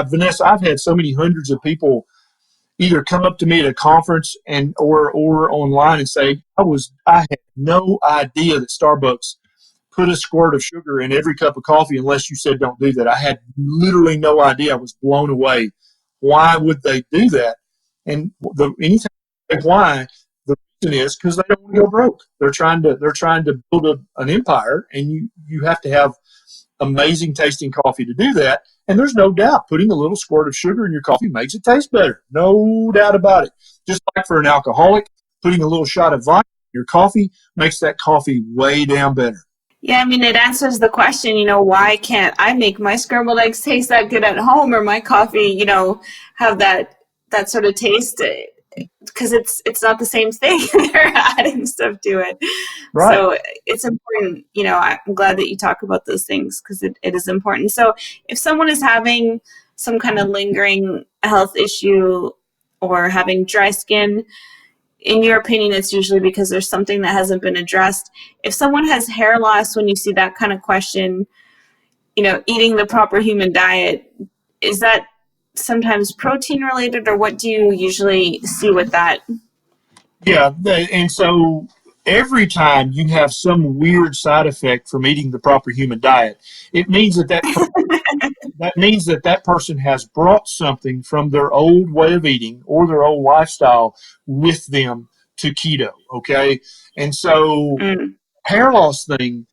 Vanessa, I've had so many hundreds of people either come up to me at a conference or online and say, I had no idea that Starbucks put a squirt of sugar in every cup of coffee unless you said don't do that. I had literally no idea. I was blown away. Why would they do that? And anytime why, the is because they don't want to go broke. They're trying to build an empire, and you have to have amazing tasting coffee to do that. And there's no doubt putting a little squirt of sugar in your coffee makes it taste better. No doubt about it. Just like for an alcoholic, putting a little shot of vodka in your coffee makes that coffee way down better. Yeah, I mean, it answers the question, why can't I make my scrambled eggs taste that good at home, or my coffee, have that sort of taste? Because it's not the same thing. They're adding stuff to it. Right. So it's important, I'm glad that you talk about those things, because it is important. So if someone is having some kind of lingering health issue or having dry skin, in your opinion, it's usually because there's something that hasn't been addressed. If someone has hair loss, when you see that kind of question, eating the proper human diet, is that sometimes protein related, or what do you usually see with that? Yeah, and so every time you have some weird side effect from eating the proper human diet, it means that person has brought something from their old way of eating or their old lifestyle with them to keto. Okay, and so hair loss thing.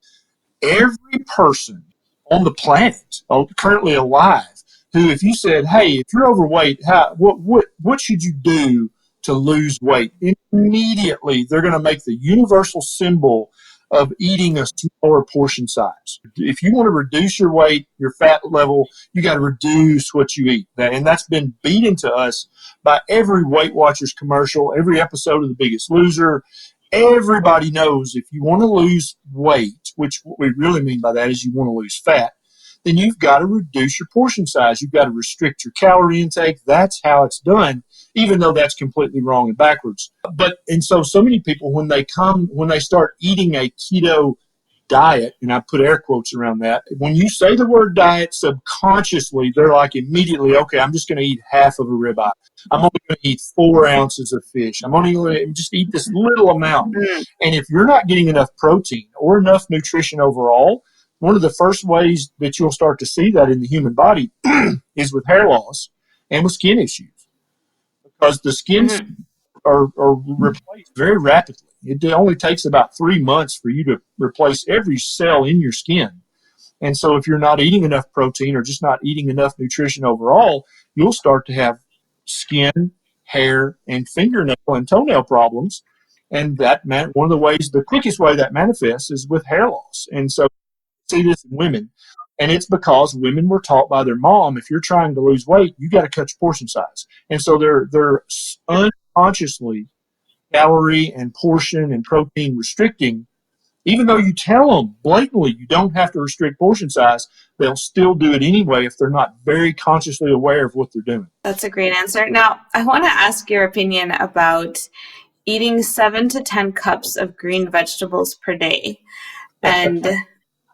Every person on the planet currently alive who, if you said, "Hey, if you're overweight, what should you do to lose weight?" Immediately, they're going to make the universal symbol of eating a smaller portion size. If you want to reduce your weight, your fat level, you got to reduce what you eat. And that's been beat into us by every Weight Watchers commercial, every episode of The Biggest Loser. Everybody knows if you want to lose weight, which what we really mean by that is you want to lose fat, then you've got to reduce your portion size. You've got to restrict your calorie intake. That's how it's done, even though that's completely wrong and backwards. And so many people, when they start eating a keto diet, and I put air quotes around that, when you say the word diet, subconsciously, they're like immediately, okay, I'm just going to eat half of a ribeye. I'm only going to eat 4 ounces of fish. I'm only going to just eat this little amount. And if you're not getting enough protein or enough nutrition overall, one of the first ways that you'll start to see that in the human body is with hair loss and with skin issues, because the skins are replaced very rapidly. It only takes about 3 months for you to replace every cell in your skin. And so if you're not eating enough protein or just not eating enough nutrition overall, you'll start to have skin, hair, and fingernail and toenail problems. And one of the ways, the quickest way that manifests is with hair loss. And so see this in women. And it's because women were taught by their mom, if you're trying to lose weight, you got to cut your portion size. And so they're unconsciously calorie and portion and protein restricting. Even though you tell them blatantly you don't have to restrict portion size, they'll still do it anyway if they're not very consciously aware of what they're doing. That's a great answer. Now, I want to ask your opinion about eating 7 to 10 cups of green vegetables per day. And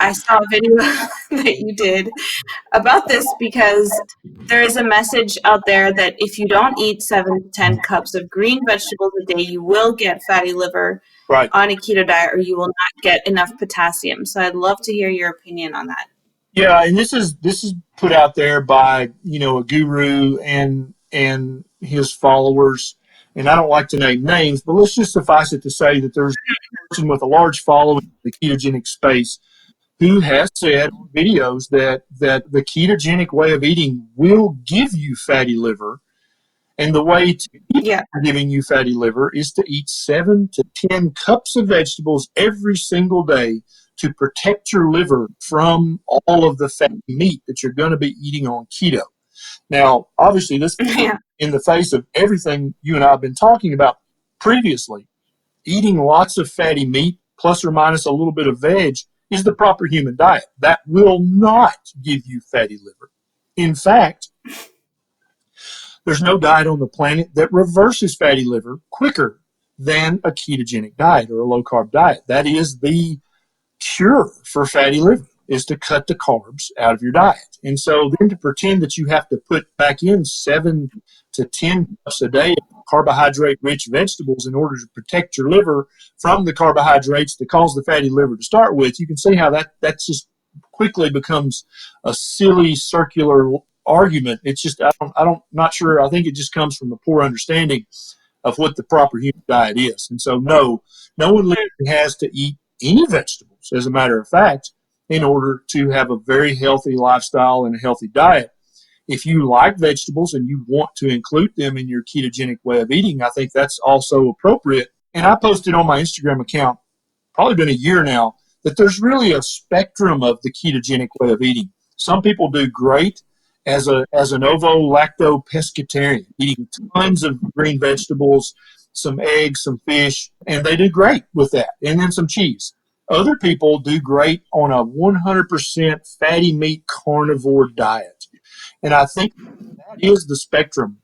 I saw a video that you did about this, because there is a message out there that if you don't eat 7 to 10 cups of green vegetables a day, you will get fatty liver on a keto diet, or you will not get enough potassium. So I'd love to hear your opinion on that. Yeah, and this is put out there by a guru and his followers. And I don't like to name names, but let's just suffice it to say that there's a person with a large following in the ketogenic space who has said on videos that the ketogenic way of eating will give you fatty liver. And the way to keep giving you fatty liver is to eat 7 to 10 cups of vegetables every single day to protect your liver from all of the fatty meat that you're going to be eating on keto. Now, obviously, this in the face of everything you and I have been talking about previously. Eating lots of fatty meat plus or minus a little bit of veg is the proper human diet. That will not give you fatty liver. In fact, there's no diet on the planet that reverses fatty liver quicker than a ketogenic diet or a low-carb diet. That is the cure for fatty liver, is to cut the carbs out of your diet. And so then to pretend that you have to put back in 7 to 10 cups a day of carbohydrate-rich vegetables in order to protect your liver from the carbohydrates that cause the fatty liver to start with, you can see how that just quickly becomes a silly circular argument. It's just, not sure. I think it just comes from a poor understanding of what the proper human diet is. And so, no one has to eat any vegetables, as a matter of fact, in order to have a very healthy lifestyle and a healthy diet. If you like vegetables and you want to include them in your ketogenic way of eating, I think that's also appropriate. And I posted on my Instagram account, probably been a year now, that there's really a spectrum of the ketogenic way of eating. Some people do great as an ovo-lacto pescatarian, eating tons of green vegetables, some eggs, some fish, and they do great with that, and then some cheese. Other people do great on a 100% fatty meat carnivore diet. And I think that is the spectrum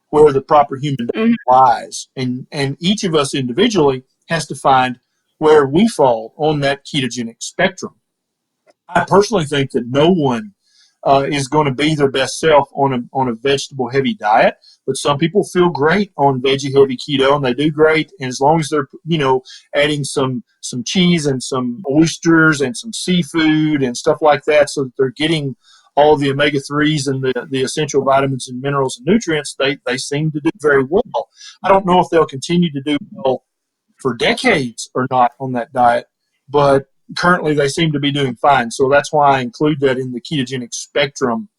where the proper human diet lies. And each of us individually has to find where we fall on that ketogenic spectrum. I personally think that no one is going to be their best self on a vegetable heavy diet, but some people feel great on veggie heavy keto, and they do great. And as long as they're adding some cheese and some oysters and some seafood and stuff like that, so that they're getting all of the omega-3s and the essential vitamins and minerals and nutrients, they seem to do very well. I don't know if they'll continue to do well for decades or not on that diet, but currently they seem to be doing fine. So that's why I include that in the ketogenic spectrum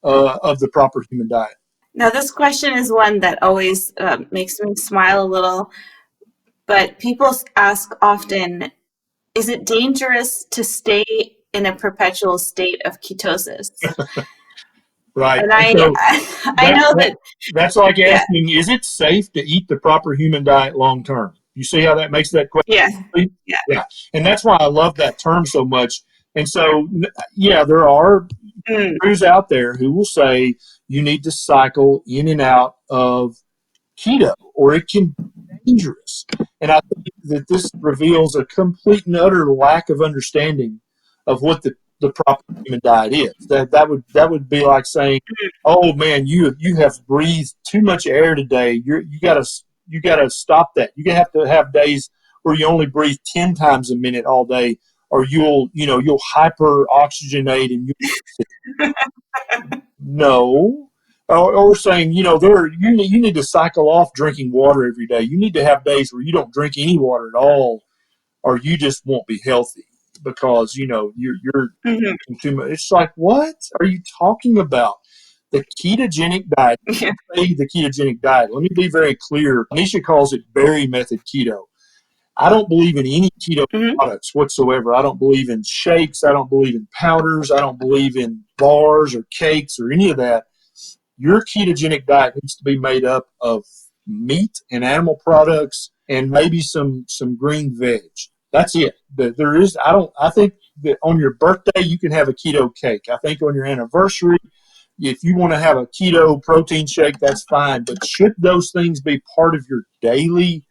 of the proper human diet. Now, this question is one that always makes me smile a little, but people ask often, is it dangerous to stay in a perpetual state of ketosis? Right. And So I know that that's like asking, is it safe to eat the proper human diet long term? You see how that makes that question? Yeah. And that's why I love that term so much. And so, yeah, there are gurus out there who will say you need to cycle in and out of keto, or it can be dangerous. And I think that this reveals a complete and utter lack of understanding of what the proper human diet is. That would be like saying, "Oh man, you have breathed too much air today. You gotta stop that. You have to have days where you only breathe 10 times a minute all day, or you'll hyper oxygenate and no." Or saying, you need to cycle off drinking water every day. You need to have days where you don't drink any water at all, or you just won't be healthy because you're drinking too much. It's like, what are you talking about? The ketogenic diet. The ketogenic diet. Let me be very clear. Nisha calls it berry method keto. I don't believe in any keto products whatsoever. I don't believe in shakes. I don't believe in powders. I don't believe in bars or cakes or any of that. Your ketogenic diet needs to be made up of meat and animal products and maybe some green veg. That's it. I think that on your birthday you can have a keto cake. I think on your anniversary, if you want to have a keto protein shake, that's fine. But should those things be part of your daily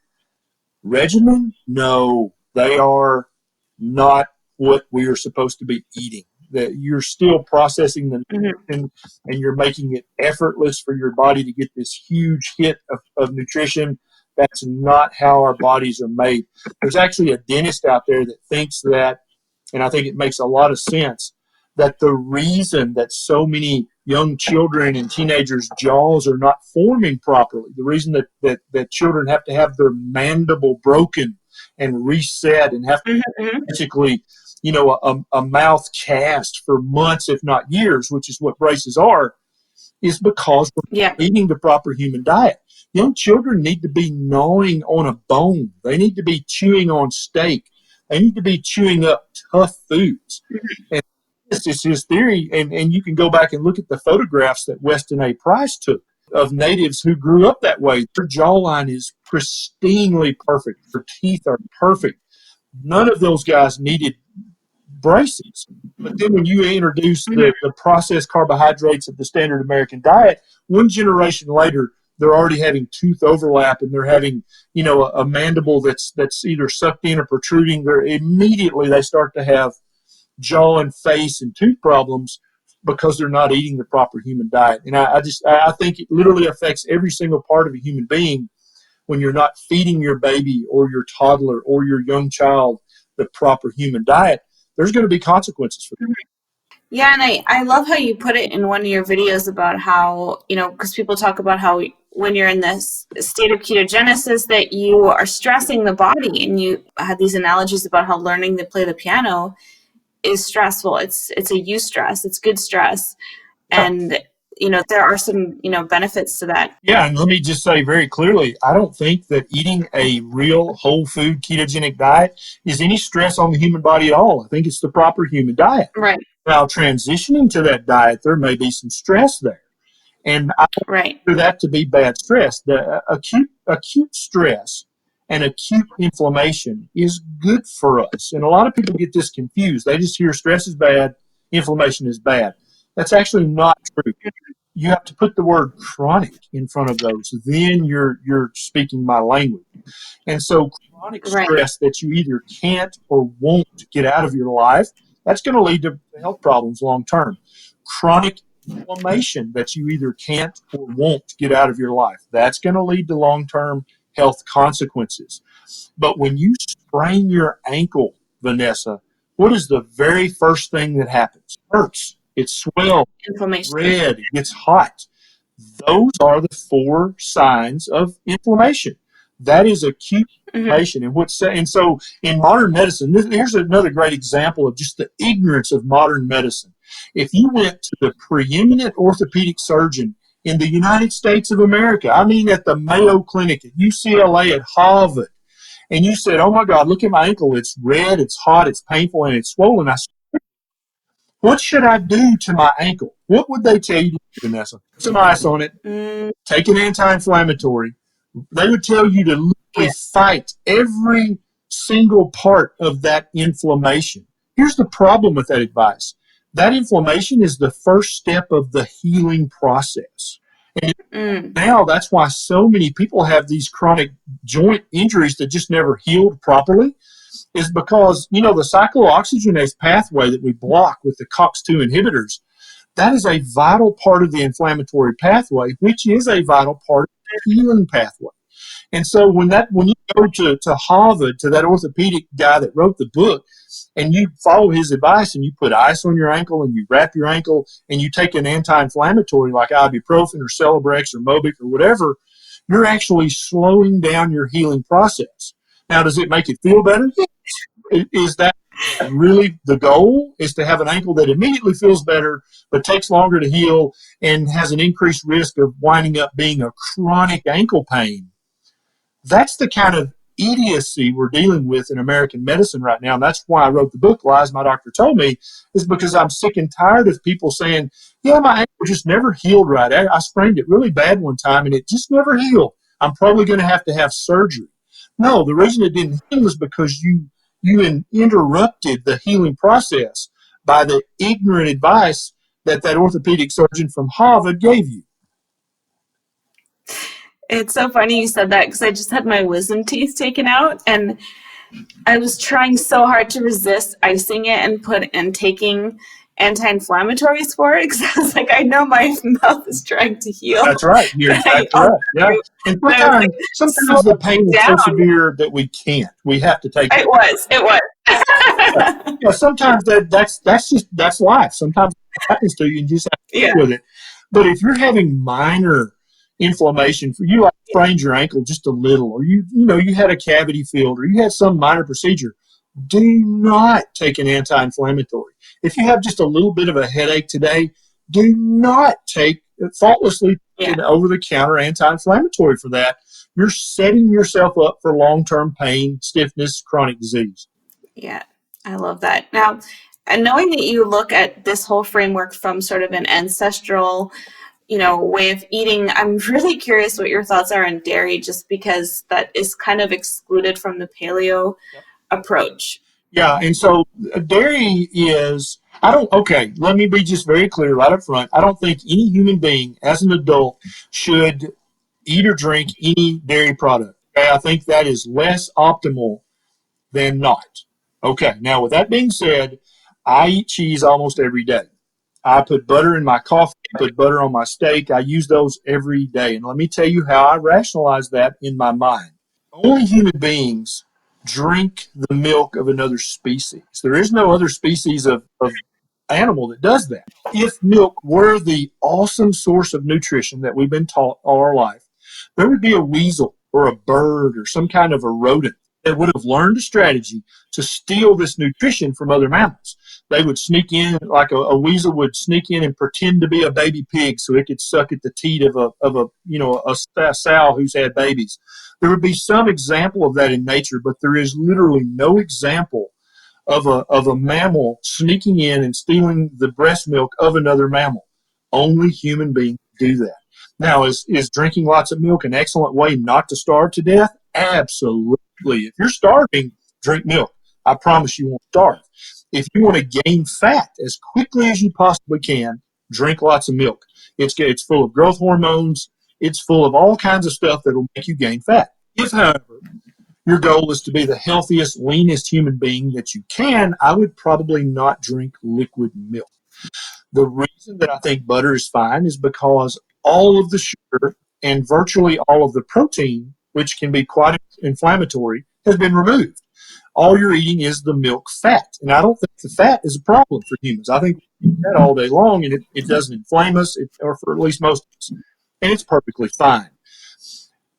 regimen? No, they are not what we are supposed to be eating. That you're still processing the nutrition and you're making it effortless for your body to get this huge hit of nutrition. That's not how our bodies are made. There's actually a dentist out there that thinks that, and I think it makes a lot of sense, that the reason that so many young children and teenagers' jaws are not forming properly, the reason that children have to have their mandible broken and reset and have to basically, a mouth cast for months, if not years, which is what braces are, is because we're eating the proper human diet. Young children need to be gnawing on a bone. They need to be chewing on steak. They need to be chewing up tough foods. And this is his theory, and you can go back and look at the photographs that Weston A. Price took of natives who grew up that way. Their jawline is pristinely perfect. Their teeth are perfect. None of those guys needed braces. But then when you introduce the processed carbohydrates of the standard American diet, one generation later, they're already having tooth overlap and they're having, a mandible that's either sucked in or protruding. Immediately they start to have jaw and face and tooth problems because they're not eating the proper human diet. And I think it literally affects every single part of a human being when you're not feeding your baby or your toddler or your young child the proper human diet. There's going to be consequences for that. Yeah, and I love how you put it in one of your videos about how, because people talk about how when you're in this state of ketogenesis that you are stressing the body, and you had these analogies about how learning to play the piano is stressful. It's a eustress. It's good stress. Yeah. And, there are some, benefits to that. Yeah, and let me just say very clearly, I don't think that eating a real whole food ketogenic diet is any stress on the human body at all. I think it's the proper human diet. Right, Now, transitioning to that diet, there may be some stress there. And I right. consider that to be bad stress. The acute stress and acute inflammation is good for us. And a lot of people get this confused. They just hear stress is bad, inflammation is bad. That's actually not true. You have to put the word chronic in front of those. Then you're speaking my language. And so chronic Right. stress that you either can't or won't get out of your life, that's going to lead to health problems long term. Chronic inflammation that you either can't or won't get out of your life, that's going to lead to long term health consequences. But when you sprain your ankle, Vanessa, what is the very first thing that happens? It hurts. It swells, Inflammation. red, it gets hot. Those are the 4 signs of inflammation. That is acute inflammation. And so in modern medicine, here's another great example of just the ignorance of modern medicine. If you went to the preeminent orthopedic surgeon in the United States of America, I mean at the Mayo Clinic, at UCLA, at Harvard, and you said, "Oh my God, look at my ankle. It's red, it's hot, it's painful, and it's swollen." I said, "What should I do to my ankle?" What would they tell you to do, Vanessa? Put some ice on it, Mm, take an anti-inflammatory. They would tell you to yeah. literally fight every single part of that inflammation. Here's the problem with that advice. That inflammation is the first step of the healing process. And Mm, now that's why so many people have these chronic joint injuries that just never healed properly, is because, the cyclooxygenase pathway that we block with the COX-2 inhibitors, that is a vital part of the inflammatory pathway, which is a vital part of the healing pathway. And so when you go to Harvard, to that orthopedic guy that wrote the book, and you follow his advice and you put ice on your ankle and you wrap your ankle and you take an anti-inflammatory like ibuprofen or Celebrex or Mobic or whatever, you're actually slowing down your healing process. Now, does it make it feel better? Is that really the goal? Is to have an ankle that immediately feels better but takes longer to heal and has an increased risk of winding up being a chronic ankle pain? That's the kind of idiocy we're dealing with in American medicine right now. And that's why I wrote the book, Lies My Doctor Told Me, is because I'm sick and tired of people saying, yeah, my ankle just never healed right. I sprained it really bad one time and it just never healed. I'm probably going to have surgery. No, the reason it didn't heal is because you interrupted the healing process by the ignorant advice that orthopedic surgeon from Harvard gave you. it's so funny you said that because I just had my wisdom teeth taken out, and I was trying so hard to resist icing it and taking anti-inflammatories for it because I was like, I know my mouth is trying to heal, That's right. You're but exactly right. Yeah. And but I was like, slow sometimes the pain is so down. severe that we can't. We have to take It it. was. Yeah, sometimes that's life. Sometimes it happens to you and you just have to Yeah, deal with it. But if you're having minor inflammation, for you like sprained your ankle just a little, or you had a cavity filled, or you had some minor procedure, do not take an anti-inflammatory. If you have just a little bit of a headache today, do not thoughtlessly take yeah, an over-the-counter anti-inflammatory for that. You're setting yourself up for long-term pain, stiffness, chronic disease. yeah. I love that. Now, and knowing that you look at this whole framework from sort of an ancestral way of eating, I'm really curious what your thoughts are on dairy, just because that is kind of excluded from the paleo approach. Yeah, and so dairy is, I don't, okay, let me be just very clear right up front. I don't think any human being as an adult should eat or drink any dairy product. Okay, I think that is less optimal than not. Okay, now with that being said, I eat cheese almost every day. I put butter in my coffee, put butter on my steak. I use those every day. And let me tell you how I rationalize that in my mind. Only human beings drink the milk of another species. There is no other species of animal that does that. If milk were the awesome source of nutrition that we've been taught all our life, there would be a weasel or a bird or some kind of a rodent that would have learned a strategy to steal this nutrition from other mammals. They would sneak in, like a weasel would sneak in and pretend to be a baby pig so it could suck at the teat of a sow who's had babies. There would be some example of that in nature, but there is literally no example of a mammal sneaking in and stealing the breast milk of another mammal. Only human beings do that. Now, is drinking lots of milk an excellent way not to starve to death? Absolutely. If you're starving, drink milk. I promise you won't starve. If you want to gain fat as quickly as you possibly can, drink lots of milk. It's full of growth hormones. It's full of all kinds of stuff that will make you gain fat. If, however, your goal is to be the healthiest, leanest human being that you can, I would probably not drink liquid milk. The reason that I think butter is fine is because all of the sugar and virtually all of the protein, which can be quite inflammatory, has been removed. All you're eating is the milk fat. And I don't think the fat is a problem for humans. I think we eat that all day long and it doesn't inflame us, or for at least most of us. And it's perfectly fine.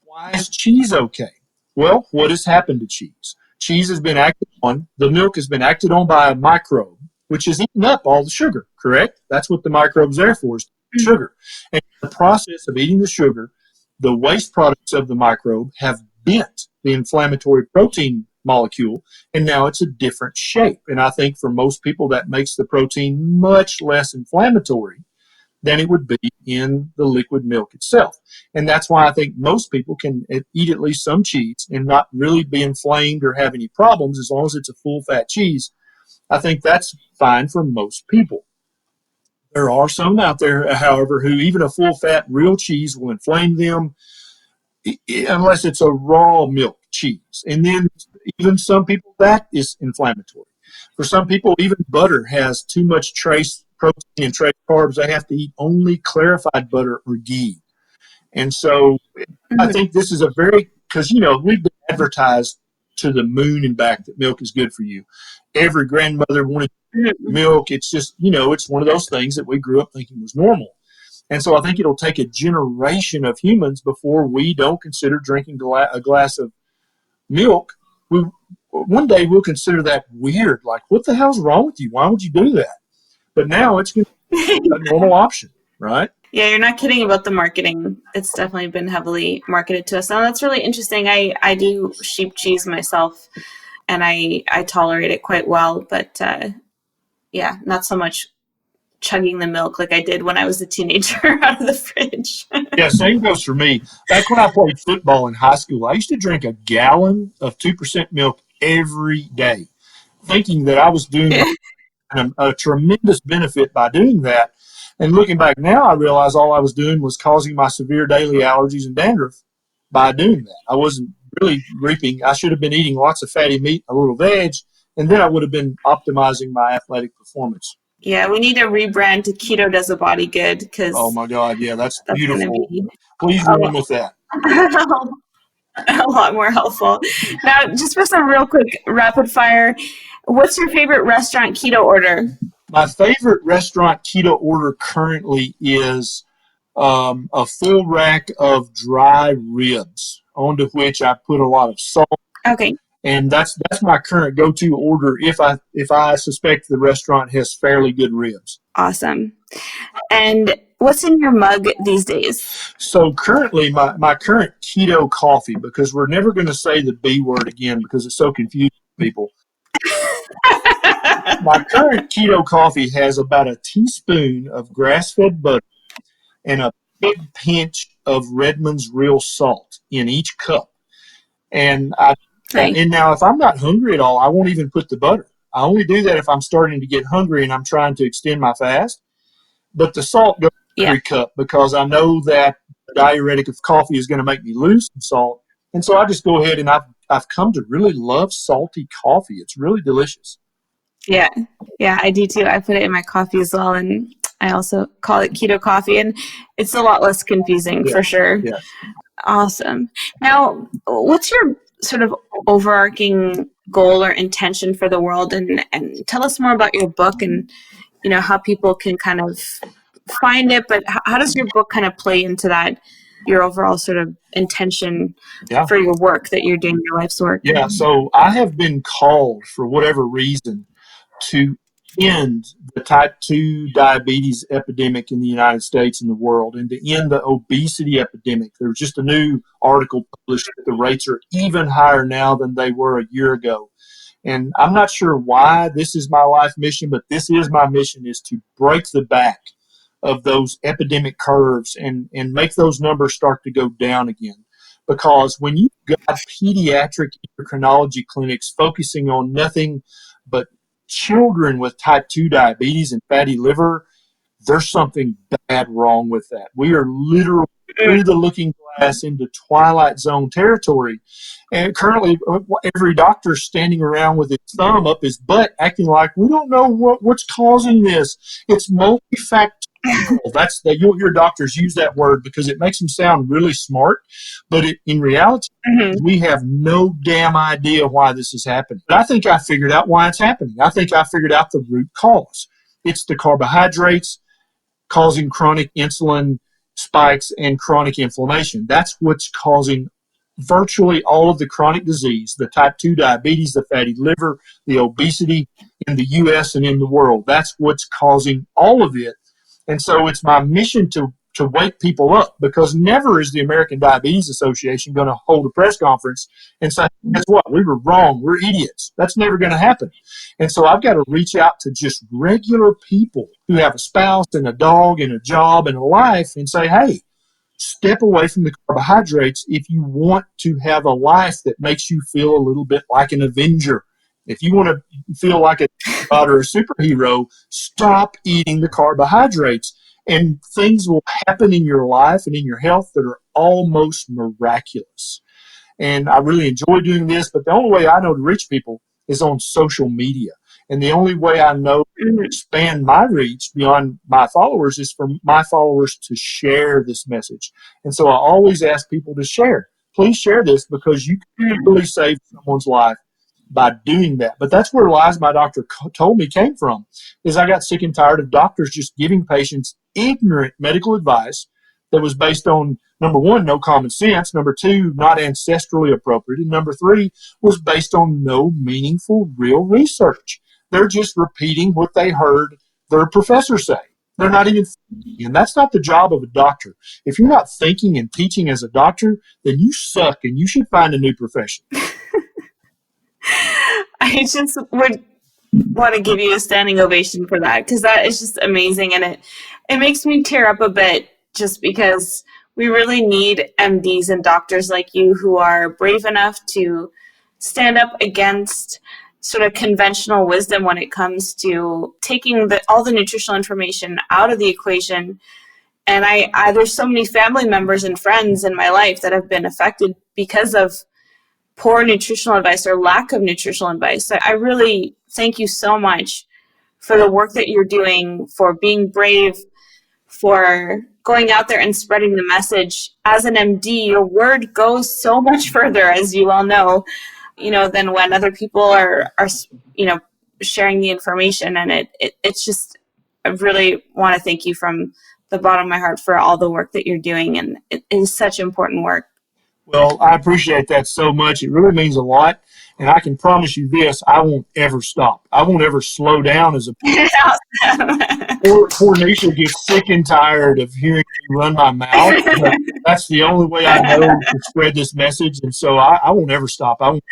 Why is cheese okay? Well, what has happened to cheese? Cheese has been acted on, the milk has been acted on by a microbe, which has eaten up all the sugar, correct? That's what the microbe's there for, is sugar. And in the process of eating the sugar, the waste products of the microbe have bent the inflammatory protein molecule, and now it's a different shape. And I think for most people, that makes the protein much less inflammatory than it would be in the liquid milk itself. And that's why I think most people can eat at least some cheese and not really be inflamed or have any problems as long as it's a full fat cheese. I think that's fine for most people. There are some out there, however, who even a full fat real cheese will inflame them unless it's a raw milk cheese. And then even some people, that is inflammatory. For some people, even butter has too much trace protein and trace carbs. They have to eat only clarified butter or ghee. And so I think this is because, we've been advertised to the moon and back that milk is good for you. Every grandmother wanted milk. It's just, it's one of those things that we grew up thinking was normal. And so I think it'll take a generation of humans before we don't consider drinking a glass of milk. One day we'll consider that weird. Like, what the hell's wrong with you? Why would you do that? But now it's a normal option, right? Yeah, you're not kidding about the marketing. It's definitely been heavily marketed to us. Now, that's really interesting. I do sheep cheese myself, and I tolerate it quite well. But, not so much chugging the milk like I did when I was a teenager out of the fridge. Yeah, same goes for me. Back when I played football in high school, I used to drink a gallon of 2% milk every day, thinking that I was doing a tremendous benefit by doing that. And looking back now, I realize all I was doing was causing my severe daily allergies and dandruff by doing that. I wasn't really reaping. I should have been eating lots of fatty meat, a little veg, and then I would have been optimizing my athletic performance. Yeah, we need to rebrand to Keto Does a Body Good, because oh my God, yeah, that's beautiful. Please run with that. A lot more helpful. Now, just for some real quick rapid fire, what's your favorite restaurant keto order? My favorite restaurant keto order currently is a full rack of dry ribs, onto which I put a lot of salt. Okay. And that's my current go-to order if I suspect the restaurant has fairly good ribs. Awesome. And what's in your mug these days? So currently, my current keto coffee, because we're never going to say the B word again because it's so confusing to people. My current keto coffee has about a teaspoon of grass-fed butter and a big pinch of Redmond's real salt in each cup. And now if I'm not hungry at all, I won't even put the butter. I only do that if I'm starting to get hungry and I'm trying to extend my fast. But the salt goes in every cup because I know that the diuretic of coffee is going to make me lose some salt. And so I just go ahead and I've come to really love salty coffee. It's really delicious. Yeah, I do too. I put it in my coffee as well, and I also call it keto coffee, and it's a lot less confusing for sure. Yeah. Awesome. Now, what's your sort of overarching goal or intention for the world? And tell us more about your book and, how people can kind of find it, but how does your book kind of play into that, your overall sort of intention for your work that you're doing, your life's work? Yeah, so I have been called for whatever reason to end the type 2 diabetes epidemic in the United States and the world, and to end the obesity epidemic. There was just a new article published that the rates are even higher now than they were a year ago. And I'm not sure why this is my life mission, but this is my mission, is to break the back of those epidemic curves and make those numbers start to go down again. Because when you've got pediatric endocrinology clinics focusing on nothing but children with type 2 diabetes and fatty liver, there's something bad wrong with that. We are literally through the looking glass into Twilight Zone territory. And currently, every doctor's standing around with his thumb up his butt, acting like we don't know what's causing this. It's multifactorial. You'll hear doctors use that word because it makes them sound really smart, but in reality, we have no damn idea why this is happening. But I think I figured out why it's happening. I think I figured out the root cause. It's the carbohydrates causing chronic insulin spikes and chronic inflammation. That's what's causing virtually all of the chronic disease, the type 2 diabetes, the fatty liver, the obesity in the U.S. and in the world. That's what's causing all of it. And so it's my mission to wake people up, because never is the American Diabetes Association going to hold a press conference and say, guess what, we were wrong, we're idiots. That's never going to happen. And so I've got to reach out to just regular people who have a spouse and a dog and a job and a life and say, hey, step away from the carbohydrates if you want to have a life that makes you feel a little bit like an Avenger. If you want to feel like a god or a superhero, stop eating the carbohydrates, and things will happen in your life and in your health that are almost miraculous. And I really enjoy doing this, but the only way I know to reach people is on social media. And the only way I know to expand my reach beyond my followers is for my followers to share this message. And so I always ask people to share. Please share this, because you can really save someone's life by doing that. But that's where lies my doctor told me came from, is I got sick and tired of doctors just giving patients ignorant medical advice that was based on, number one, no common sense, number two, not ancestrally appropriate, and number three, was based on no meaningful real research. They're just repeating what they heard their professor say. They're not even thinking, and that's not the job of a doctor. If you're not thinking and teaching as a doctor, then you suck, and you should find a new profession. I just would want to give you a standing ovation for that, because that is just amazing, and it makes me tear up a bit, just because we really need MDs and doctors like you who are brave enough to stand up against sort of conventional wisdom when it comes to taking all the nutritional information out of the equation. And I there's so many family members and friends in my life that have been affected because of poor nutritional advice or lack of nutritional advice. I really thank you so much for the work that you're doing, for being brave, for going out there and spreading the message. As an MD, your word goes so much further, as you all know, than when other people are sharing the information. And it's just, I really want to thank you from the bottom of my heart for all the work that you're doing. And it is such important work. Well, I appreciate that so much. It really means a lot. And I can promise you this, I won't ever stop. I won't ever slow down as a poor Nisha gets sick and tired of hearing me run my mouth. But that's the only way I know to spread this message. And so I won't ever stop. I won't.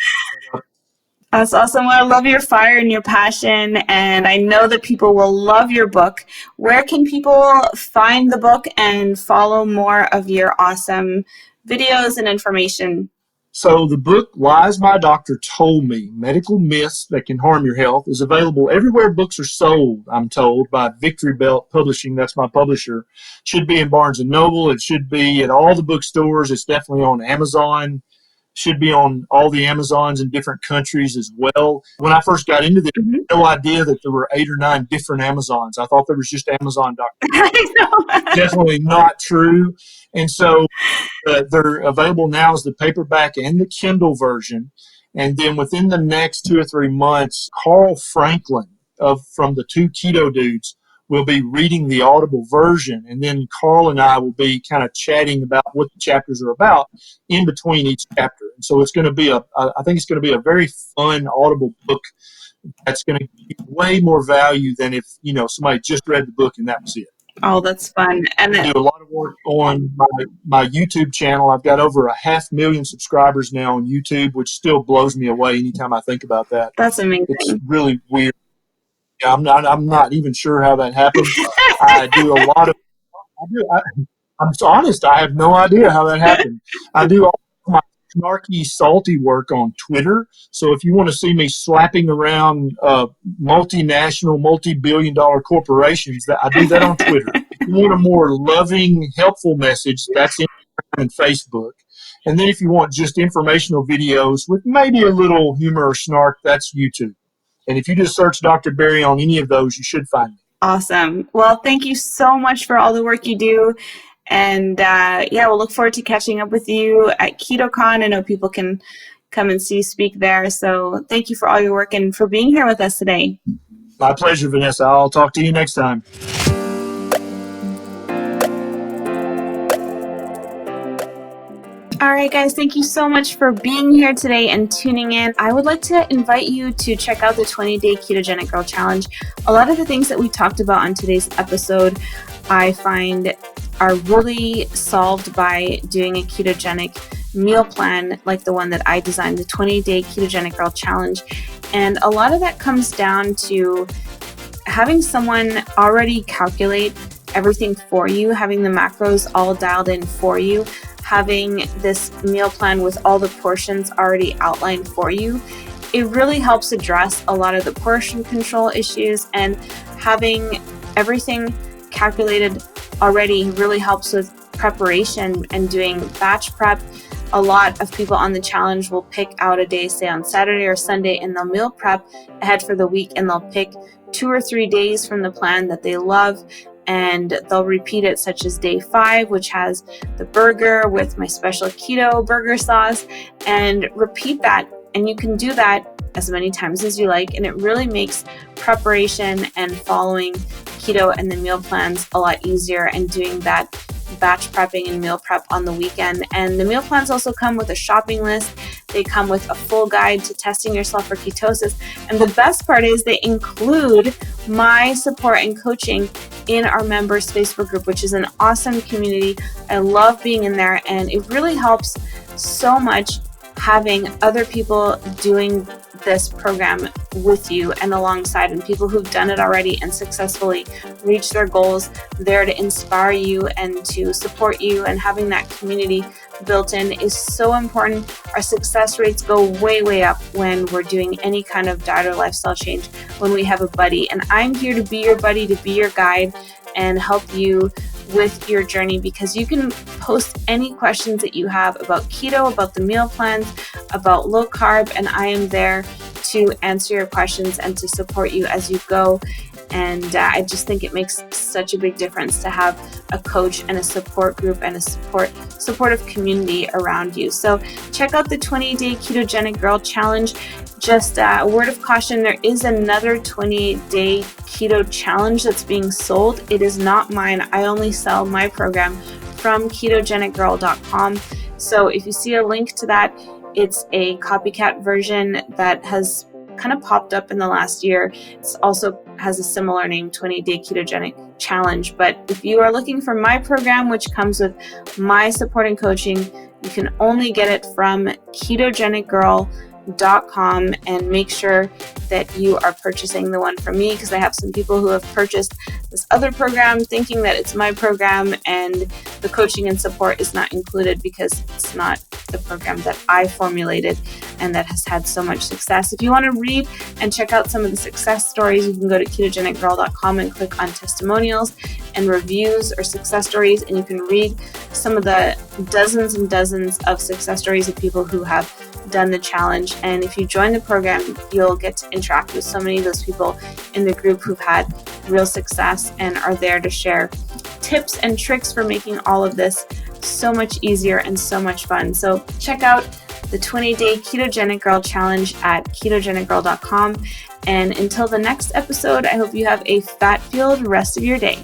That's awesome. Well, I love your fire and your passion, and I know that people will love your book. Where can people find the book and follow more of your awesome videos and information? So the book, Lies My Doctor Told Me, Medical Myths That Can Harm Your Health, is available everywhere books are sold, I'm told, by Victory Belt Publishing. That's my publisher. Should be in Barnes & Noble. It should be at all the bookstores. It's definitely on Amazon. Should be on all the Amazons in different countries as well. When I first got into this, I had no idea that there were 8 or 9 different Amazons. I thought there was just Amazon.com. Definitely not true. And so they're available now as the paperback and the Kindle version. And then within the next 2 or 3 months, Carl Franklin from the Two Keto Dudes we'll be reading the Audible version, and then Carl and I will be kind of chatting about what the chapters are about in between each chapter. And so it's going to be I think it's going to be a very fun Audible book that's going to give way more value than if, somebody just read the book and that was it. Oh, that's fun. And I do a lot of work on my YouTube channel. I've got over 500,000 subscribers now on YouTube, which still blows me away anytime I think about that. That's amazing. It's really weird. Yeah, I'm not even sure how that happened. I do a lot of I'm honest, I have no idea how that happened. I do all my snarky, salty work on Twitter. So if you want to see me slapping around multinational, multi-billion-dollar corporations, I do that on Twitter. If you want a more loving, helpful message, that's Instagram and Facebook. And then if you want just informational videos with maybe a little humor or snark, that's YouTube. And if you just search Dr. Berry on any of those, you should find me. Awesome. Well, thank you so much for all the work you do. And we'll look forward to catching up with you at KetoCon. I know people can come and see you speak there. So thank you for all your work and for being here with us today. My pleasure, Vanessa. I'll talk to you next time. All right, guys, thank you so much for being here today and tuning in. I would like to invite you to check out the 20-day Ketogenic Girl Challenge. A lot of the things that we talked about on today's episode, I find are really solved by doing a ketogenic meal plan like the one that I designed, the 20-day Ketogenic Girl Challenge. And a lot of that comes down to having someone already calculate everything for you, having the macros all dialed in for you, having this meal plan with all the portions already outlined for you. It really helps address a lot of the portion control issues, and having everything calculated already really helps with preparation and doing batch prep. A lot of people on the challenge will pick out a day, say on Saturday or Sunday, and they'll meal prep ahead for the week, and they'll pick 2 or 3 days from the plan that they love, and they'll repeat it, such as day 5, which has the burger with my special keto burger sauce, and repeat that. And you can do that as many times as you like, and it really makes preparation and following keto and the meal plans a lot easier, and doing that batch prepping and meal prep on the weekend. And the meal plans also come with a shopping list. They come with a full guide to testing yourself for ketosis. And the best part is they include my support and coaching in our members Facebook group, which is an awesome community. I love being in there, and it really helps so much having other people doing this program with you and alongside, and people who've done it already and successfully reached their goals there to inspire you and to support you. And having that community built in is so important. Our success rates go way, way up when we're doing any kind of diet or lifestyle change when we have a buddy. And I'm here to be your buddy, to be your guide, and help you with your journey, because you can post any questions that you have about keto, about the meal plans, about low carb, and I am there to answer your questions and to support you as you go. And I just think it makes such a big difference to have a coach and a support group and a supportive community around you. So check out the 20-day Ketogenic Girl Challenge. Just a word of caution, there is another 20-day keto challenge that's being sold. It is not mine. I only sell my program from ketogenicgirl.com. So if you see a link to that, it's a copycat version that has kind of popped up in the last year. It also has a similar name, 20-day Ketogenic Challenge. But if you are looking for my program, which comes with my support and coaching, you can only get it from ketogenicgirl.com, and make sure that you are purchasing the one from me, because I have some people who have purchased this other program thinking that it's my program, and the coaching and support is not included because it's not the program that I formulated and that has had so much success. If you want to read and check out some of the success stories, you can go to ketogenicgirl.com and click on testimonials and reviews or success stories, and you can read some of the dozens and dozens of success stories of people who have done the challenge. And if you join the program, you'll get to interact with so many of those people in the group who've had real success and are there to share tips and tricks for making all of this so much easier and so much fun. So check out the 20-day Ketogenic Girl Challenge at ketogenicgirl.com. And until the next episode, I hope you have a fat-filled rest of your day.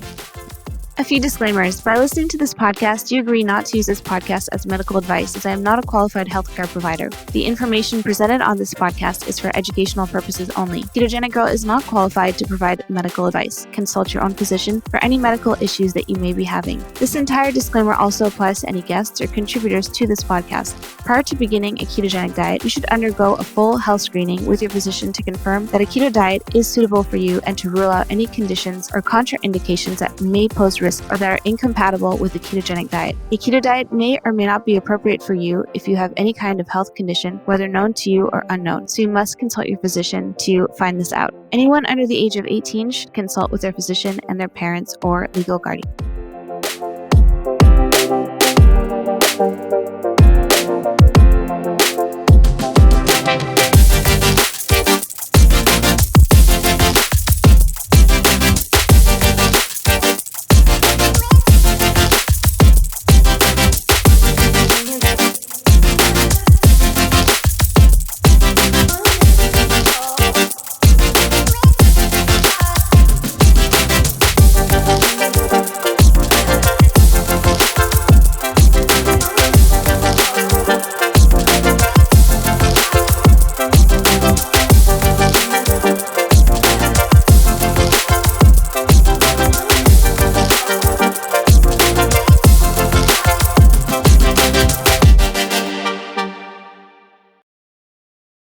A few disclaimers. By listening to this podcast, you agree not to use this podcast as medical advice, as I am not a qualified healthcare provider. The information presented on this podcast is for educational purposes only. Ketogenic Girl is not qualified to provide medical advice. Consult your own physician for any medical issues that you may be having. This entire disclaimer also applies to any guests or contributors to this podcast. Prior to beginning a ketogenic diet, you should undergo a full health screening with your physician to confirm that a keto diet is suitable for you and to rule out any conditions or contraindications that may pose risk or that are incompatible with the ketogenic diet. A keto diet may or may not be appropriate for you if you have any kind of health condition, whether known to you or unknown, so you must consult your physician to find this out. Anyone under the age of 18 should consult with their physician and their parents or legal guardian.